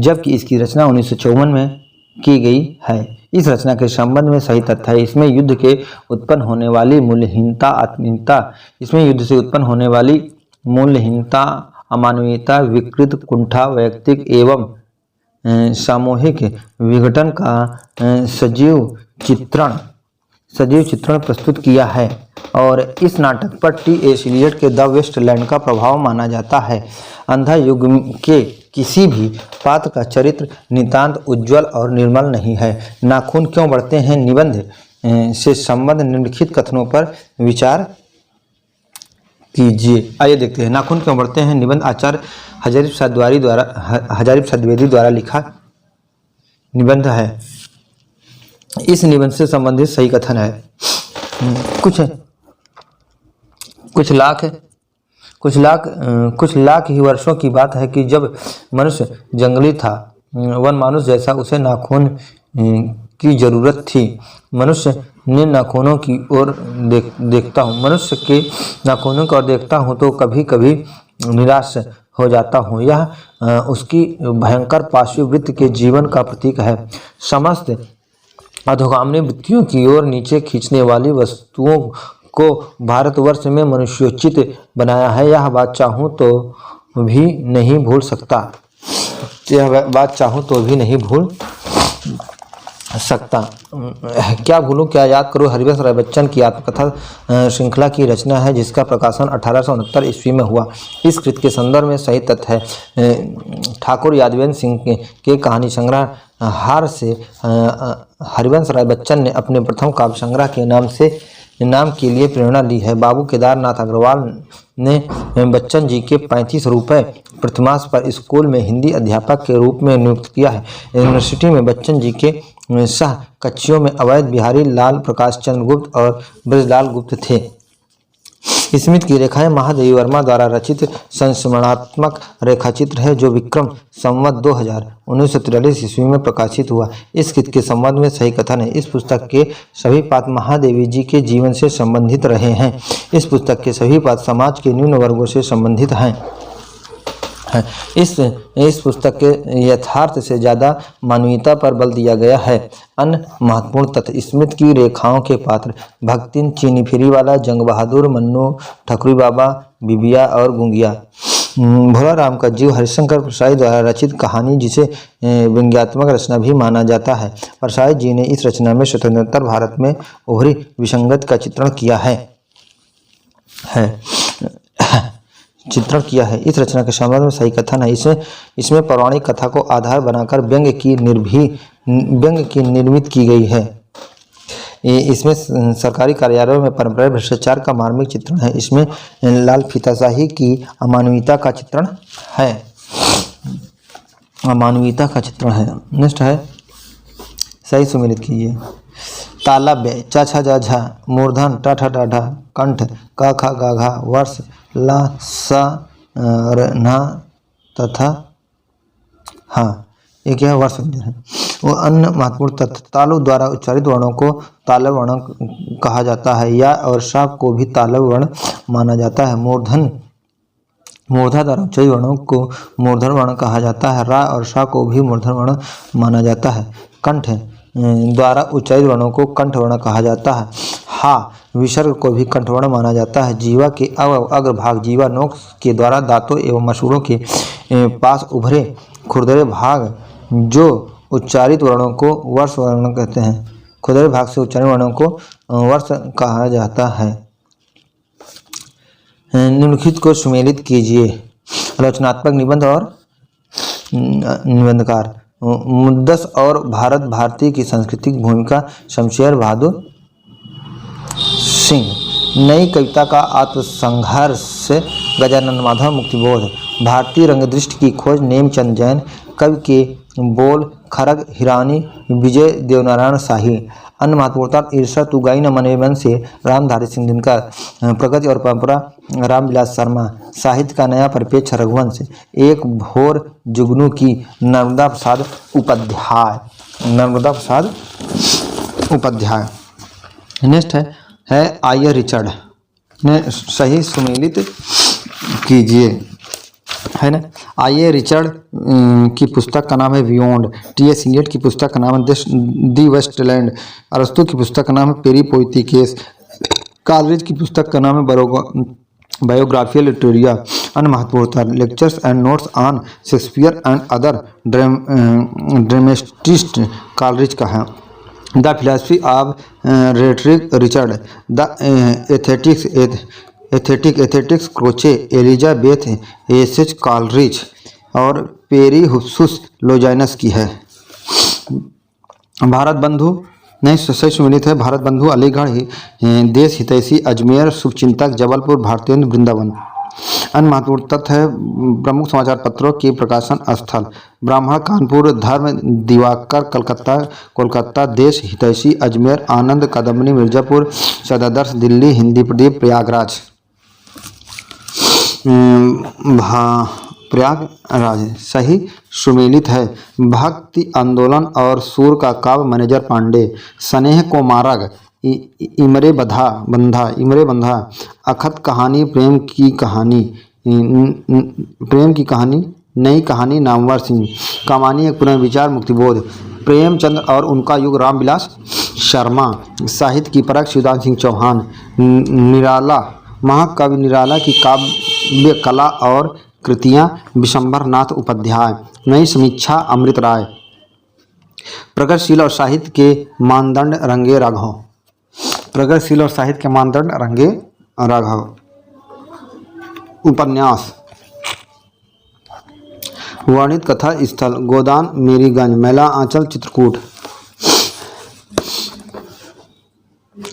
जबकि इसकी रचना 1954 में की गई है। इस रचना के संबंध में सही तथ्य है। इसमें युद्ध से उत्पन्न होने वाली मूल्यहीनता, अमानवीयता, विकृत कुंठा, वैयक्तिक एवं सामूहिक विघटन का सजीव चित्रण प्रस्तुत किया है और इस नाटक पर T.S. एलियट के द वेस्टलैंड का प्रभाव माना जाता है। अंधा युग के किसी भी पात्र का चरित्र नितांत उज्ज्वल और निर्मल नहीं है। नाखून क्यों बढ़ते हैं निबंध से संबंध निम्नलिखित कथनों पर विचार कीजिए। आइए देखते हैं। नाखून क्यों बढ़ते हैं निबंध आचार्य हजारीप्रसाद द्विवेदी द्वारा लिखा निबंध है। इस निबंध से संबंधित सही कथन है। कुछ लाख ही वर्षों की बात है कि जब मनुष्य जंगली था, वन मानुष जैसा उसे नाखून की जरूरत थी। मनुष्य ने नाखूनों की ओर देखता हूँ मनुष्य के नाखूनों की ओर देखता हूँ तो कभी कभी निराश हो जाता हूँ। यह उसकी भयंकर पार्श्ववृत्ति के जीवन का प्रतीक है। समस्त अधोगामी वृत्तियों की ओर नीचे खींचने वाली वस्तुओं को भारतवर्ष में मनुष्योचित बनाया है। यह बात चाहूँ तो भी नहीं भूल सकता। क्या भूलूं क्या याद करूं हरिवंश राय बच्चन की आत्मकथा श्रृंखला की रचना है जिसका प्रकाशन 1869 ईस्वी में हुआ। इस कृत के संदर्भ में सही तथ्य है। ठाकुर यादवेंद्र सिंह के कहानी संग्रह हार से हरिवंश राय बच्चन ने अपने प्रथम काव्य संग्रह के नाम के लिए प्रेरणा ली है। बाबू केदारनाथ अग्रवाल ने बच्चन जी के 35 रुपये प्रतिमास पर स्कूल में हिंदी अध्यापक के रूप में नियुक्त किया है। यूनिवर्सिटी में बच्चन जी के सह कक्षियों में अवैध बिहारी, लाल प्रकाश चंद्र गुप्त और ब्रजलाल गुप्त थे। स्मिथ की रेखाएं महादेवी वर्मा द्वारा रचित संस्मरणात्मक रेखाचित्र है जो विक्रम संवत 1943 ईस्वी में प्रकाशित हुआ। इस कृत के संबंध में सही कथन है। इस पुस्तक के सभी पात्र महादेवी जी के जीवन से संबंधित रहे हैं। इस पुस्तक के सभी पात्र समाज के निम्न वर्गों से संबंधित हैं। इस पुस्तक के यथार्थ से ज़्यादा मानवीयता पर बल दिया गया है। अन्य महत्वपूर्ण तथ्य स्मिथ की रेखाओं के पात्र भक्तिन, चीनी फेरी वाला, जंग बहादुर, मन्नू, ठकुरी बाबा, बिबिया और गुंगिया। भोला राम का जीव हरिशंकर प्रसाई द्वारा रचित कहानी जिसे व्यंग्यात्मक रचना भी माना जाता है। प्रसाई जी ने इस रचना में स्वतंत्र भारत में उभरी विसंगत का चित्रण किया है। इस रचना के संबंध में सही कथन है। इसमें पौराणिक कथा को आधार बनाकर व्यंग्य की निर्मित की गई है। इसमें सरकारी कार्यालयों में परंपरागत भ्रष्टाचार का मार्मिक चित्रण है। इसमें लाल फीताशाही की अमानवीयता का चित्रण है। नेक्स्ट है सही सुमेलित कीजिए। तालव्य चा छा जा झा, मूर्धन टा ठा डा ढा, कंठ का खा गा घा, वर्ष ला सा र ना तथा हाँ ये क्या वर्ष है। वो अन्य महत्वपूर्ण तथ्य तालु द्वारा उच्चारित वर्णों को तालव्य वर्ण कहा जाता है। या और सा को भी तालव्य वर्ण माना जाता है। मूर्धा द्वारा उच्चारित वर्णों को मूर्धन वर्ण कहा जाता है। रा और सा को भी मूर्धन वर्ण माना जाता है। कंठ द्वारा उच्चारित वर्णों को कंठ वर्ण कहा जाता है। हा विसर्ग को भी कंठवर्ण माना जाता है। जीवा के अग्रभाग जीवा नोक के द्वारा दांतों एवं मसूड़ों के पास उभरे खुरदरे भाग जो उच्चारित वर्णों को वर्ष वर्ण कहते हैं। खुरदरे भाग से उच्चारित वर्णों को वर्ष कहा जाता है। निम्नलिखित को सुमेलित कीजिए। आलोचनात्मक निबंध और निबंधकार। मुद्दस और भारत भारती की सांस्कृतिक भूमिका, शमशेर बहादुर सिंह। नई कविता का आत्मसंघर्ष, गजानन माधव मुक्तिबोध। भारतीय रंगदृष्टि की खोज, नेमचंद जैन। कवि के बोल, खरग हिरानी, विजय देवनारायण शाही। अन्य महत्वपूर्ण ईर्षा तू गाई न मने मन से, रामधारी सिंह दिनकर। प्रगति और परंपरा, रामविलास शर्मा। साहित्य का नया परिप्रेक्ष्य, रघुवंश। एक भोर जुगनू की, नर्मदा प्रसाद उपाध्याय। नर्मदा प्रसाद उपाध्याय। नेक्स्ट है आइए रिचर्ड ने सही सुमेलित कीजिए, है ना। आइए रिचर्ड की पुस्तक का नाम है बियॉन्ड। टी.एस. इलियट की पुस्तक का नाम है दी वेस्टलैंड। अरस्तु की पुस्तक का नाम है पेरिपोइथिकेस। कॉलरिज की पुस्तक का नाम है बायोग्राफिया लिटरेरिया। अन्य महत्वपूर्ण lectures and notes on Shakespeare and other dramatist, Coleridge का है। The philosophy of rhetoric, Richard. The aesthetics, Croce, Elizabeth H Coleridge और पेरी हुप्सुस लोजाइनस की है। भारत बंधु नहीं सही सुमिलित है। भारत बंधु, अलीगढ़, देश हितैषी, अजमेर, शुभचिंतक, जबलपुर, भारतेंद्र, वृंदावन। अन्य महत्वपूर्ण तथ्य है प्रमुख समाचार पत्रों के प्रकाशन स्थल, ब्राह्मण, कानपुर, धर्म, दिवाकर, कोलकाता, देश हितैषी, अजमेर, आनंद, कदम्बनी, मिर्जापुर, सदादर्श, दिल्ली, हिंदी प्रदीप, प्रयागराज। प्रयागराज सही सुमेलित है। भक्ति आंदोलन और सूर का काव्य, मैनेजर पांडे। स्नेह को मार्ग, इमरे बंधा। अखत कहानी, प्रेम की कहानी, नई कहानी, नामवर सिंह। कमानी, एक पुनर्विचार, मुक्तिबोध। प्रेमचंद और उनका युग, रामविलास शर्मा। साहित्य की परख, शिवदान सिंह चौहान। निराला, महाकवि निराला की काव्य कला और कृतियाँ, विशंबर नाथ उपाध्याय। नई समीक्षा, अमृत राय। प्रगतिशील और साहित्य के मानदंड, रंगे राघव। प्रगतिशील और साहित्य के मानदंड, रंगे राघव। उपन्यास, वर्णित कथा स्थल, गोदान, मेरीगंज, मेला आंचल, चित्रकूट।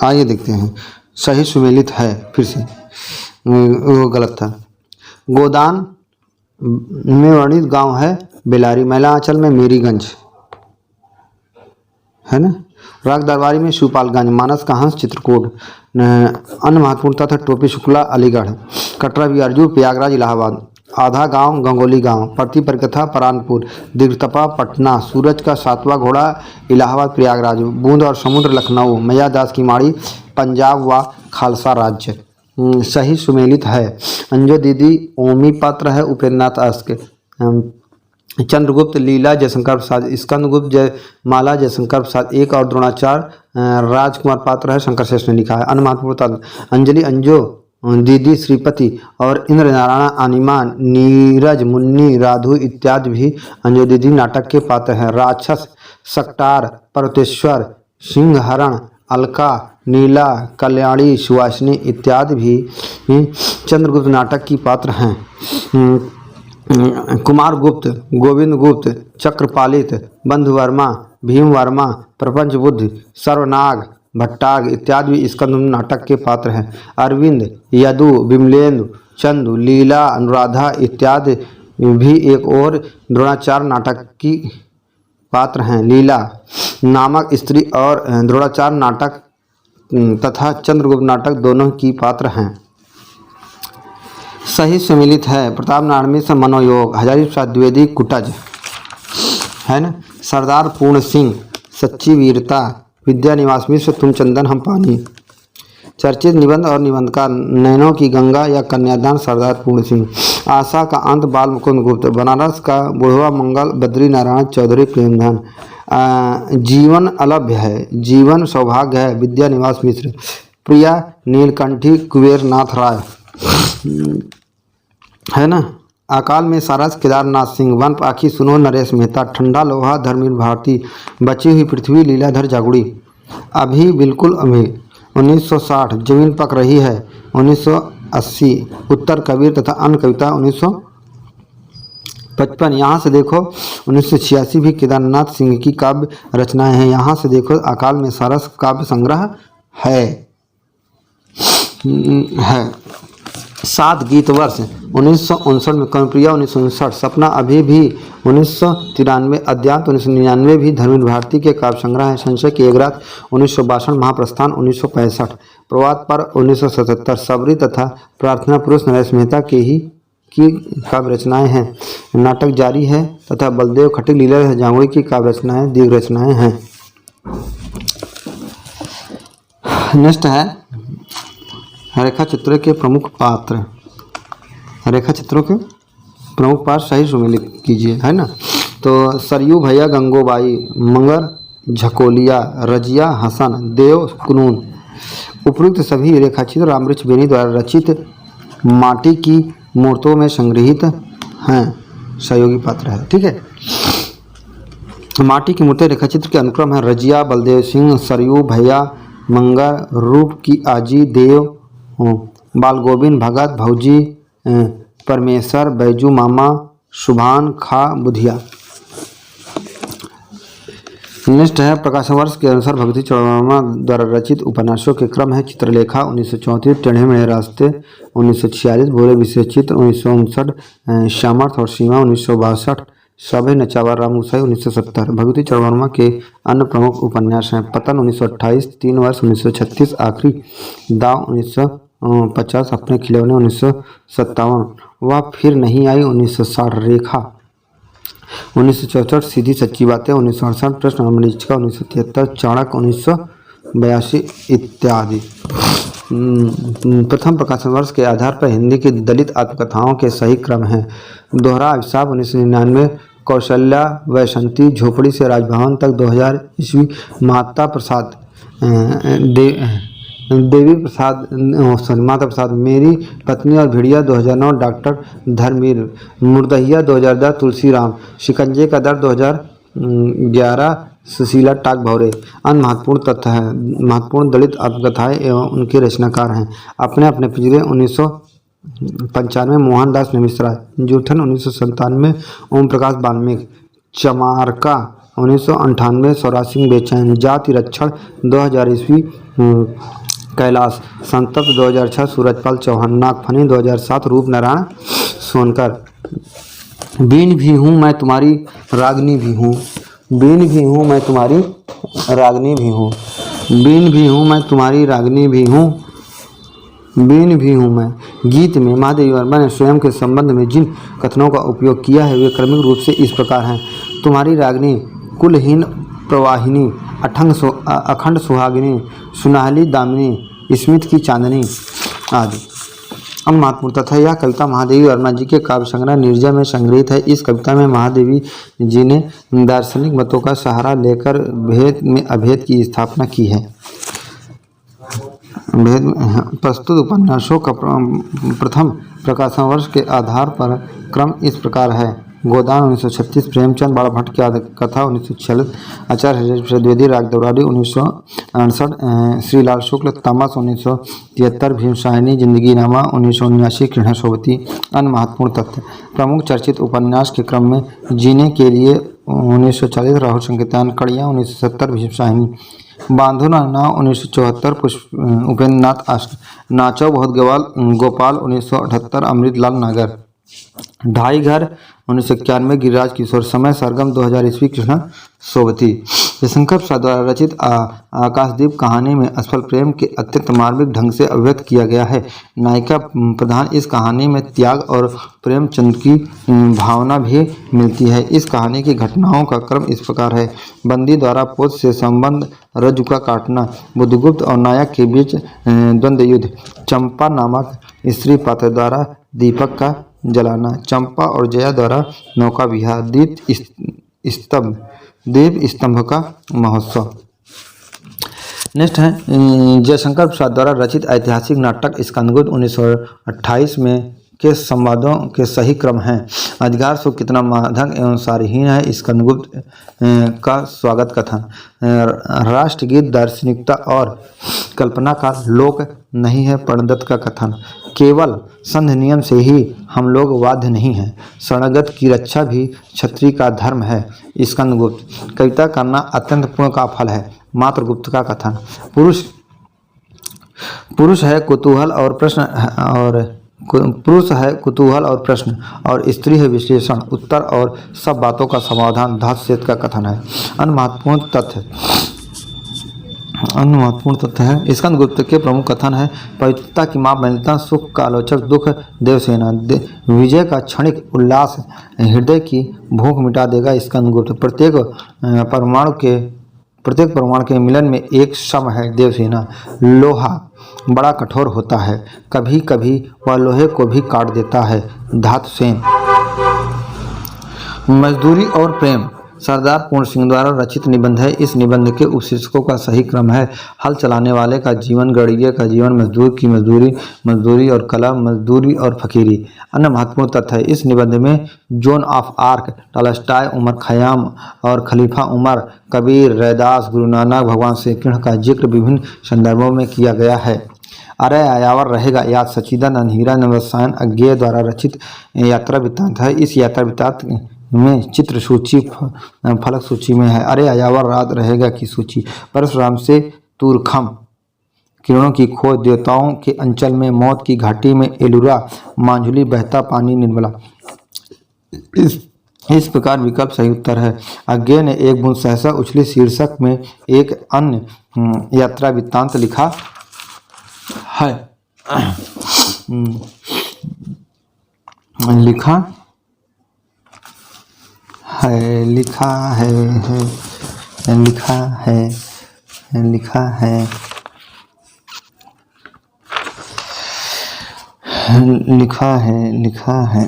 आइए देखते हैं सही सुमेलित है। फिर से वो गलत था। गोदान में वर्णित गांव है बेलारी, मेला आंचल में मेरीगंज, है ना। राग दरबारी में शिवपालगंज, मानस का हंस, चित्रकूट। अन्य महत्वपूर्ण था टोपी शुक्ला, अलीगढ़, कटरा भी अर्जुन, प्रयागराज, इलाहाबाद। आधा गांव, गंगोली गांव। प्रति परिकथा, परानपुर, दीर्घतपा, पटना। सूरज का सातवां घोड़ा, इलाहाबाद, प्रयागराज। बूंद और समुद्र, लखनऊ। मैया दास की माड़ी, पंजाब व खालसा राज्य। सही सुमेलित है। अंजो दीदी, ओमी पात्र है, उपेंद्रनाथ अस्क। चंद्रगुप्त, लीला जयशंकर प्रसाद। स्कंदगुप्त, जयमाला जयशंकर प्रसाद। एक और द्रोणाचार्य राजकुमार पात्र है, शंकर शेष ने लिखा है। अन्य महत्वपूर्ण अंजलि, अंजो दीदी, श्रीपति और इंद्र नारायण, अनिमा, नीरज, मुन्नी, राधु इत्यादि भी अंजो दीदी नाटक के पात्र हैं। राक्षस, सकटार, पर्वतेश्वर, सिंहहरण, अलका, नीला, कल्याणी, सुवासिनी इत्यादि भी चंद्रगुप्त नाटक की पात्र हैं। कुमार गुप्त, गोविंद गुप्त, चक्रपालित, बंधुवर्मा, भीमवर्मा, प्रपंच बुद्ध, सर्वनाग, भट्टाग इत्यादि भी स्कंद नाटक के पात्र हैं। अरविंद, यदु, विमलेंदु, चंदू, लीला, अनुराधा इत्यादि भी एक और द्रोणाचार्य नाटक की पात्र हैं। लीला नामक स्त्री और द्रोणाचार्य नाटक तथा चंद्रगुप्त नाटक दोनों की पात्र हैं। सही सम्मिलित है। प्रताप नारायण मिश्र, मनोयोग। हजारी प्रसाद द्विवेदी, कुटज, है ना। सरदार पूर्ण सिंह, सच्ची वीरता। विद्यानिवास मिश्र, तुम चंदन हम पानी। चर्चित निबंध और निबंधकार, नैनों की गंगा या कन्यादान, सरदार पूर्ण सिंह। आशा का अंत, बाल मुकुंद गुप्त। बनारस का बुढ़वा मंगल, बद्री नारायण चौधरी प्रेमधन। जीवन अलभ्य है, जीवन सौभाग्य है, विद्यानिवास मिश्र। प्रिया नीलकंठी, कुबेर नाथ राय, है ना। अकाल में सारस, केदारनाथ सिंह। वन पाखी, सुनो नरेश मेहता। ठंडा लोहा, धर्मवीर भारती। बची हुई पृथ्वी, लीलाधर जागुड़ी। अभी बिल्कुल अभी, 1960। जमीन पक रही है, 1980। उत्तर कबीर तथा अन्य कविता, 55 यहाँ से देखो 1986 भी केदारनाथ सिंह की काव्य रचनाएं हैं। यहाँ से देखो अकाल में सरस काव्य संग्रह है। 7 गीत वर्ष 1959 में कर्णप्रिया 1959, सपना अभी भी 1993, अद्यांत 1999 भी धर्मेंद्र भारती के काव्य संग्रह है। संशय की एक रात 1962, महाप्रस्थान 1965, प्रवाद पर 1977, सबरी तथा प्रार्थना पुरुष नरेश मेहता की काव्य रचनाएं हैं। नाटक जारी है तथा बलदेव खट्टिक लीला जांगुड़ी की काव्य रचनाएं दीर्घ रचनाएं हैं। नेक्स्ट है रेखा चित्रों के प्रमुख पात्र। रेखा चित्रों के प्रमुख पात्र सही सुमेलित कीजिए, है ना। तो सरयू भैया, गंगोबाई, मंगर झकोलिया, रजिया हसन, देव कुनून। उपरोक्त सभी रेखाचित्र रामवृक्ष बेनी द्वारा रचित माटी की मूर्तों में संग्रहित हैं। सहयोगी पात्र है, ठीक है। माटी की मूर्तें रेखाचित्र के अनुक्रम है। रजिया बलदेव सिंह, सरयू भैया, मंगर, रूप की आजी, देव बाल गोविंद, भगत भौजी, परमेश्वर, बैजू मामा, शुभान खा बुधिया। नेक्स्ट है प्रकाशन वर्ष के अनुसार भगवती चौड़वर्मा द्वारा रचित उपन्यासों के क्रम है। चित्रलेखा 1934, टेढ़े मेढ़े रास्ते 1946, भोरे विशेष चित्र 1959, सामर्थ और सीमा 1962, सभे नचावर राम गोसाई 1970। भगवती चौड़वर्मा के अन्य प्रमुख उपन्यास हैं। पतन 1928, 3 वर्ष 1936, आखिरी दाव 1950, अपने खिलौने 1957, वह फिर नहीं आई 1960, रेखा 1964, सीधी सच्ची बातें 1968, प्रश्न और मरीचिका 1973, चाणक्य 1982 इत्यादि। प्रथम प्रकाशन वर्ष के आधार पर हिंदी की दलित आत्मकथाओं के सही क्रम हैं। दोहरा अभिशाप 1999, कौशल्या वैशंती, झोपड़ी से राजभवन तक 2000 ईस्वी, माता प्रसाद माता प्रसाद, मेरी पत्नी और भिड़िया 2009, डॉक्टर धर्मवीर, मुर्दहिया 2010, तुलसी राम, शिकंजे का दर्द 2011, सुशीला टाक भौरे। अन्य महत्वपूर्ण तथ्य है। महत्वपूर्ण दलित आत्मकथाएं एवं उनके रचनाकार हैं। अपने अपने पिंजरे 1995, मोहनदास मिश्रा, जूठन 1997, ओम प्रकाश वाल्मीकि, चमारका 1998, स्वराज सिंह बेचैन, जाति रक्षण 2000 ईस्वी, कैलाश, संतप्त 2006, सूरजपाल चौहान, नागफनी 2007, रूप नारायण सोनकर। बीन भी हूँ मैं तुम्हारी रागनी भी हूँ, बीन भी हूँ मैं तुम्हारी रागनी भी हूँ, बीन भी हूँ मैं तुम्हारी रागनी भी हूँ, बीन भी हूँ मैं। गीत में महादेवी वर्मा ने स्वयं के संबंध में जिन कथनों का उपयोग किया है वे क्रमिक रूप से इस प्रकार हैं। तुम्हारी रागनी कुलहीन प्रवाहिनी, अखंड सुहागिनी, सुनहली दामिनी, स्मित की चांदनी आदि। अन्य महत्वपूर्ण तथा यह कविता महादेवी वर्मा जी के काव्य संग्रह नीरजा में संग्रहित है। इस कविता में महादेवी जी ने दार्शनिक मतों का सहारा लेकर भेद में अभेद की स्थापना की है। प्रस्तुत उपन्यासों का प्रथम प्रकाशन वर्ष के आधार पर क्रम इस प्रकार है। गोदान 1936, प्रेमचंद बाड़ा भट्ट की कथा 1946, आचार्य हरिप्रसाद द्विवेदी, राग दौरारी 1968, श्रीलाल शुक्ल, तमस 1973, भीमसाहिनी, जिंदगीनामा 1979, कृष्णा सोबती। अन्य महत्वपूर्ण तथ्य। प्रमुख चर्चित उपन्यास के क्रम में जीने के लिए 1940, राहुल संकीर्तन, कड़ियाँ 1970, भीमसाहिनी, बांधो ना नाव 1974, उपेंद्र नाथ आश्रम, नाचो बहुत गोपाल 1978, अमृतलाल नागर, ढाई घर 1991, गिरिराज किशोर, समय सरगम 2000 ईस्वी, कृष्णा सोबती। जयशंकर प्रसाद द्वारा रचित आकाशदीप कहानी में असफल प्रेम के अत्यंत मार्मिक ढंग से अभिव्यक्त किया गया है। नायिका प्रधान इस कहानी में त्याग और प्रेमचंद की भावना भी मिलती है। इस कहानी की घटनाओं का क्रम इस प्रकार है। बंदी द्वारा पोत से संबंध, रज्जु का काटना, बुद्धगुप्त और नायक के बीच द्वंद्व युद्ध, चंपा नामक स्त्री पात्र द्वारा दीपक का जलाना, चंपा और जया द्वारा नौका विहार, दीप स्तंभ का महोत्सव। नेक्स्ट है जयशंकर प्रसाद द्वारा रचित ऐतिहासिक नाटक स्कंदगुप्त 1928 में के संवादों के सही क्रम हैं। अधिकार सुख कितना माधक एवं सारहीन है स्कंदगुप्त का स्वागत कथन, राष्ट्रगीत दार्शनिकता और कल्पना का लोक नहीं है प्रणदत्त का कथन, केवल संध नियम से ही हम लोग बाध्य नहीं हैं, शरणगत की रक्षा भी क्षत्रिय का धर्म है। स्कंदगुप्त, कविता करना अत्यंत पुण्य का फल है। मात्रगुप्त का कथन, पुरुष है कुतूहल और प्रश्न और स्त्री है विश्लेषण, उत्तर और सब बातों का समाधान। धातुसेठ का कथन है। अन्य महत्वपूर्ण तथ्य है। स्कंदगुप्त के प्रमुख कथन है, पवित्रता की मापदंडता, सुख का आलोचक, दुख देवसेना, विजय का क्षणिक उल्लास हृदय की भूख मिटा देगा। स्कंदगुप्त, प्रत्येक परमाणु के मिलन में एक सम है। देवसेना, लोहा बड़ा कठोर होता है, कभी कभी वह लोहे को भी काट देता है। धातुसेन, मजदूरी और प्रेम सरदार पूर्ण सिंह द्वारा रचित निबंध है। इस निबंध के उपशीर्षकों का सही क्रम है, हल चलाने वाले का जीवन, गड़िये का जीवन, मजदूर की मजदूरी और कला, मजदूरी और फकीरी। अन्य महत्वपूर्ण तथ्य है, इस निबंध में Joan of Arc, Tolstoy, Omar Khayyam और खलीफा उमर, कबीर, रैदास, गुरु नानक, भगवान श्री कृष्ण का जिक्र विभिन्न संदर्भों में किया गया है। अरे आयावर रहेगा याद सच्चिदानंद हीरा नवरसायन अज्ञेय द्वारा रचित यात्रा वृत्तांत है। इस यात्रा वृत्तांत में चित्र सूची फलक सूची में है। अरे आयावर रात रहेगा की सूची, परशुराम से तूरखम, किरणों की खोज, देवताओं के अंचल में, मौत की घाटी में, एलुरा, मांझुली, बहता पानी, निर्मला। इस प्रकार विकल्प सही उत्तर है। अज्ञेय ने एक बूंद सहसा उछली शीर्षक में एक अन्य यात्रा वृत्तांत लिखा है। लिखा है